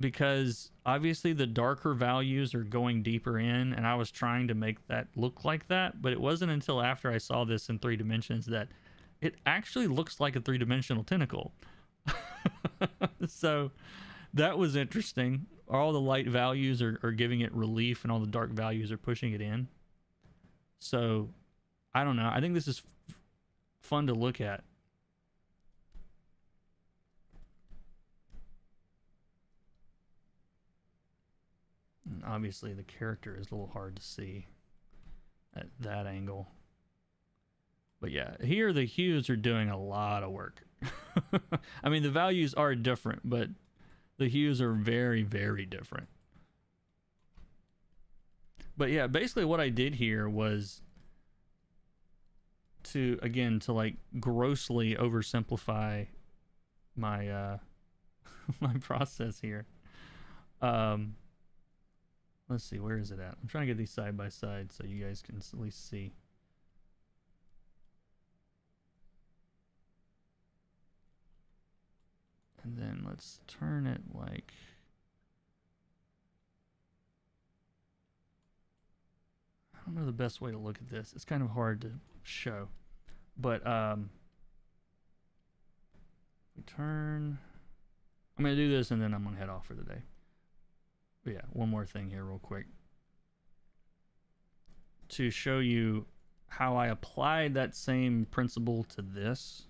because obviously the darker values are going deeper in, and I was trying to make that look like that, but it wasn't until after I saw this in 3 dimensions that it actually looks like a 3-dimensional tentacle. So that was interesting. All the light values are giving it relief, and all the dark values are pushing it in. So I don't know. I think this is fun to look at. And obviously the character is a little hard to see at that angle. But yeah, here the hues are doing a lot of work. I mean, the values are different, but the hues are very, very different. But yeah, basically what I did here was to like grossly oversimplify my my process here. Let's see, where is it at? I'm trying to get these side by side so you guys can at least see. And then let's turn it like... I don't know the best way to look at this. It's kind of hard to show. But we turn... I'm going to do this and then I'm going to head off for the day. But yeah, one more thing here real quick. To show you how I applied that same principle to this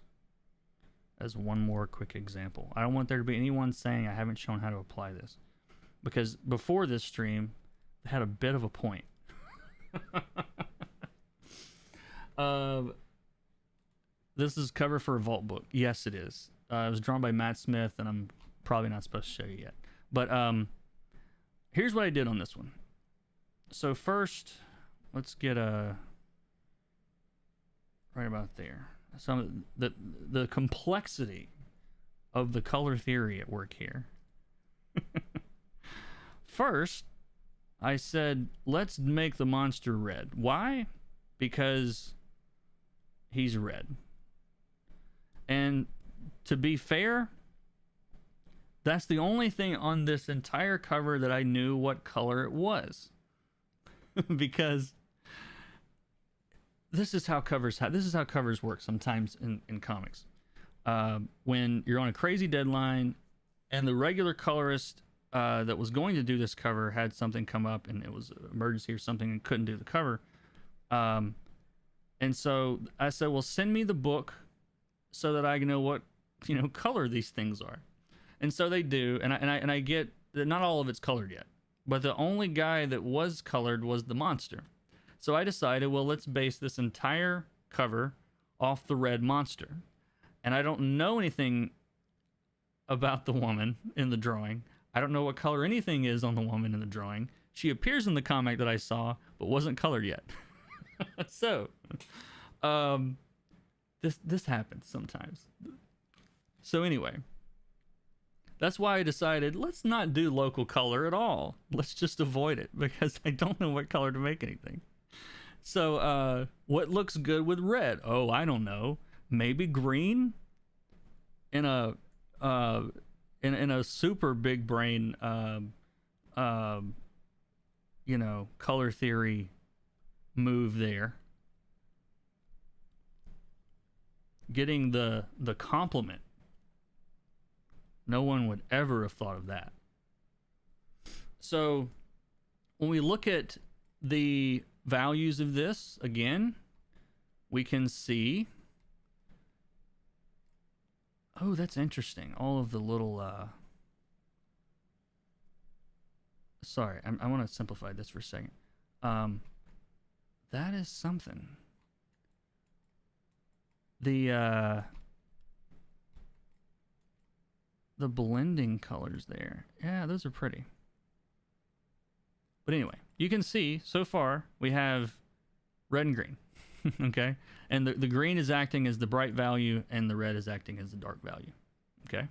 as one more quick example. I don't want there to be anyone saying I haven't shown how to apply this, because before this stream, they had a bit of a point. This is cover for a Vault book. Yes, it is. It was drawn by Matt Smith, and I'm probably not supposed to show you yet. But here's what I did on this one. So first, let's get a right about there. Some the complexity of the color theory at work here. First, I said, let's make the monster red. Why? Because he's red. And to be fair, that's the only thing on this entire cover that I knew what color it was. Because this is how covers work sometimes in comics. When you're on a crazy deadline and the regular colorist that was going to do this cover had something come up and it was an emergency or something and couldn't do the cover. And so I said, well, send me the book so that I know what, color these things are. And so they do, and I get that not all of it's colored yet, but the only guy that was colored was the monster. So I decided, well, let's base this entire cover off the red monster. And I don't know anything about the woman in the drawing. I don't know what color anything is on the woman in the drawing. She appears in the comic that I saw, but wasn't colored yet. So, this happens sometimes. So anyway, that's why I decided, let's not do local color at all. Let's just avoid it, because I don't know what color to make anything. So, what looks good with red? Oh, I don't know. Maybe green? In a super big brain, color theory move there. Getting the complement. No one would ever have thought of that. So when we look at the values of this again, we can see, oh, that's interesting. All of the little, sorry, I want to simplify this for a second. That is something. The blending colors there. Yeah, those are pretty. But anyway, you can see so far we have red and green. Okay? And the green is acting as the bright value and the red is acting as the dark value. Okay?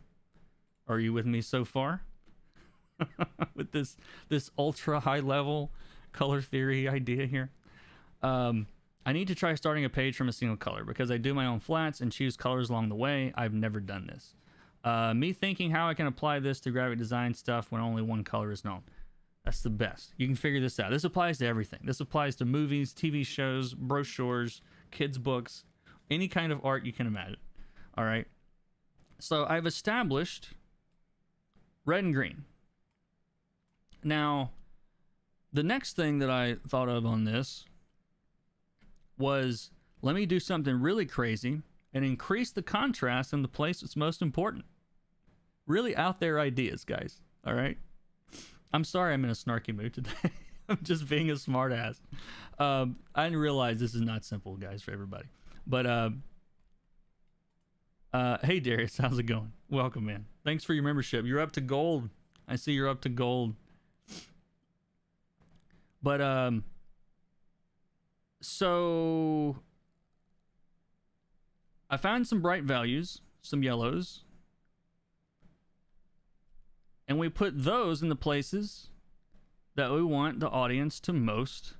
Are you with me so far? With this ultra high level color theory idea here. I need to try starting a page from a single color because I do my own flats and choose colors along the way. I've never done this. Me thinking how I can apply this to graphic design stuff when only one color is known. That's the best. You can figure this out. This applies to everything. This applies to movies, TV shows, brochures, kids' books, any kind of art you can imagine. All right. So I've established red and green. Now, the next thing that I thought of on this was, let me do something really crazy and increase the contrast in the place that's most important. Really out there ideas, guys. All right. I'm sorry I'm in a snarky mood today. I'm just being a smart ass. I didn't realize this is not simple, guys, for everybody. But hey Darius, how's it going? Welcome, man. Thanks for your membership. You're up to gold. I see you're up to gold. But so I found some bright values, some yellows, and we put those in the places that we want the audience to most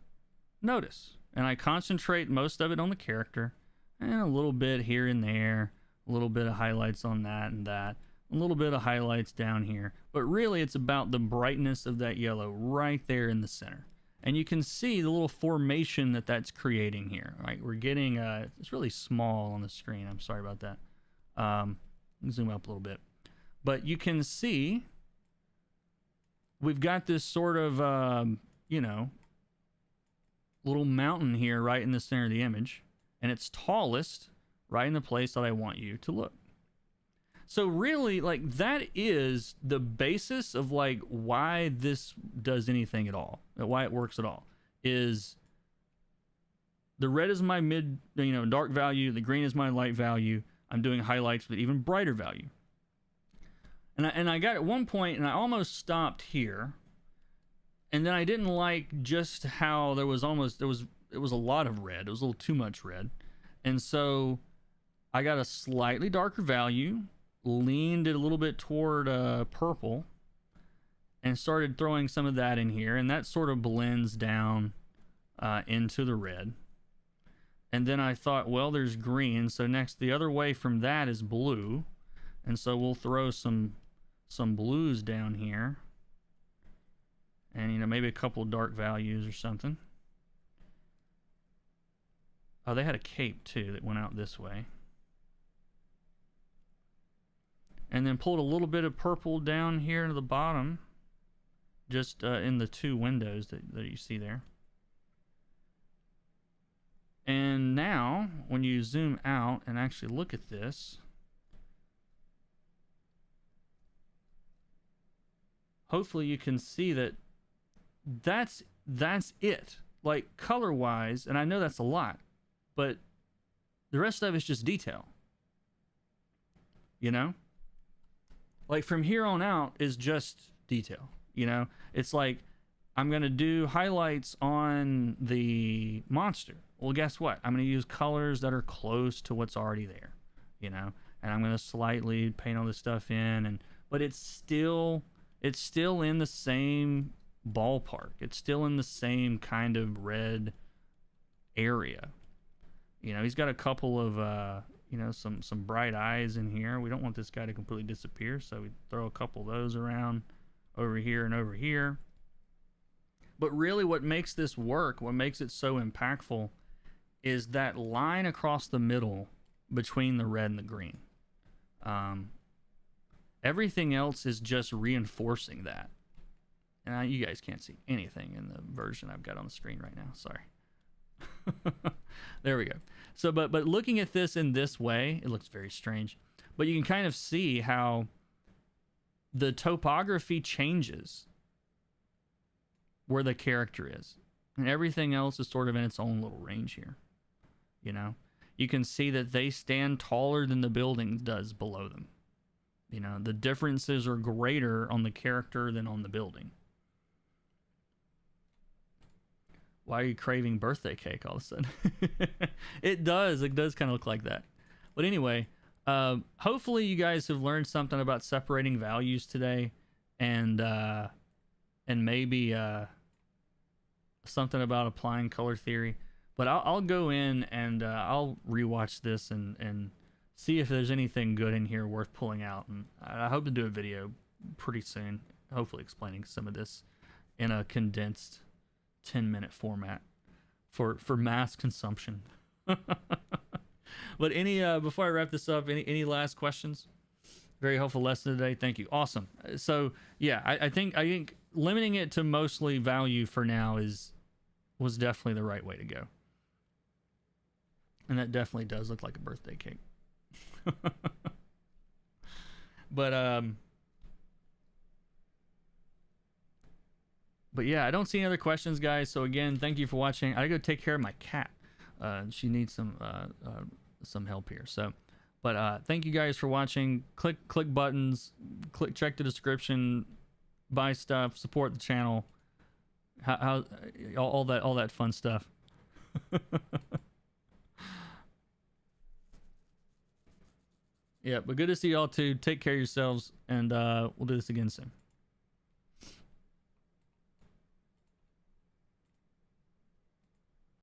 notice. And I concentrate most of it on the character and a little bit here and there, a little bit of highlights on that and that, a little bit of highlights down here. But really it's about the brightness of that yellow right there in the center. And you can see the little formation that that's creating here, right? We're getting, it's really small on the screen. I'm sorry about that. Zoom up a little bit. But you can see we've got this sort of, you know, little mountain here right in the center of the image. And it's tallest right in the place that I want you to look. So really, like, that is the basis of, like, why this does anything at all. Why it works at all. Is the red is my mid, you know, dark value. The green is my light value. I'm doing highlights with even brighter value. And I got at one point, and I almost stopped here. And then I didn't like just how there was almost, it was a lot of red. It was a little too much red. And so I got a slightly darker value, leaned it a little bit toward purple, and started throwing some of that in here. And that sort of blends down into the red. And then I thought, well, there's green. So next, the other way from that is blue. And so we'll throw some blues down here. And, you know, maybe a couple dark values or something. Oh, they had a cape, too, that went out this way. And then pulled a little bit of purple down here to the bottom. Just in the two windows that you see there. And now, when you zoom out and actually look at this, hopefully you can see that that's it. Like, color-wise, and I know that's a lot, but the rest of it's just detail. You know? Like, from here on out is just detail. You know? It's like, I'm going to do highlights on the monster. Well, guess what? I'm going to use colors that are close to what's already there. You know? And I'm going to slightly paint all this stuff in. But it's still in the same ballpark. It's still in the same kind of red area. You know, he's got a couple of, you know, some bright eyes in here. We don't want this guy to completely disappear, so we throw a couple of those around over here and over here. But really what makes this work, what makes it so impactful, is that line across the middle between the red and the green. Everything else is just reinforcing that. And you guys can't see anything in the version I've got on the screen right now. Sorry. There we go. So, but looking at this in this way, it looks very strange. But you can kind of see how the topography changes where the character is. And everything else is sort of in its own little range here. You know? You can see that they stand taller than the building does below them. You know, the differences are greater on the character than on the building. Why are you craving birthday cake all of a sudden? It does kind of look like that. But anyway, hopefully you guys have learned something about separating values today, and maybe something about applying color theory. But I'll go in and I'll rewatch this and see if there's anything good in here worth pulling out. And I hope to do a video pretty soon, hopefully explaining some of this in a condensed 10-minute format for mass consumption. But any before I wrap this up, any last questions? Very helpful lesson today. Thank you. Awesome. So yeah, I think limiting it to mostly value for now was definitely the right way to go. And that definitely does look like a birthday cake. But yeah, I don't see any other questions, guys. So again, thank you for watching. I gotta go take care of my cat. She needs some help here. So, but thank you guys for watching. Click buttons. Check the description. Buy stuff. Support the channel. How all that fun stuff. Yeah, but good to see y'all too. Take care of yourselves, and we'll do this again soon.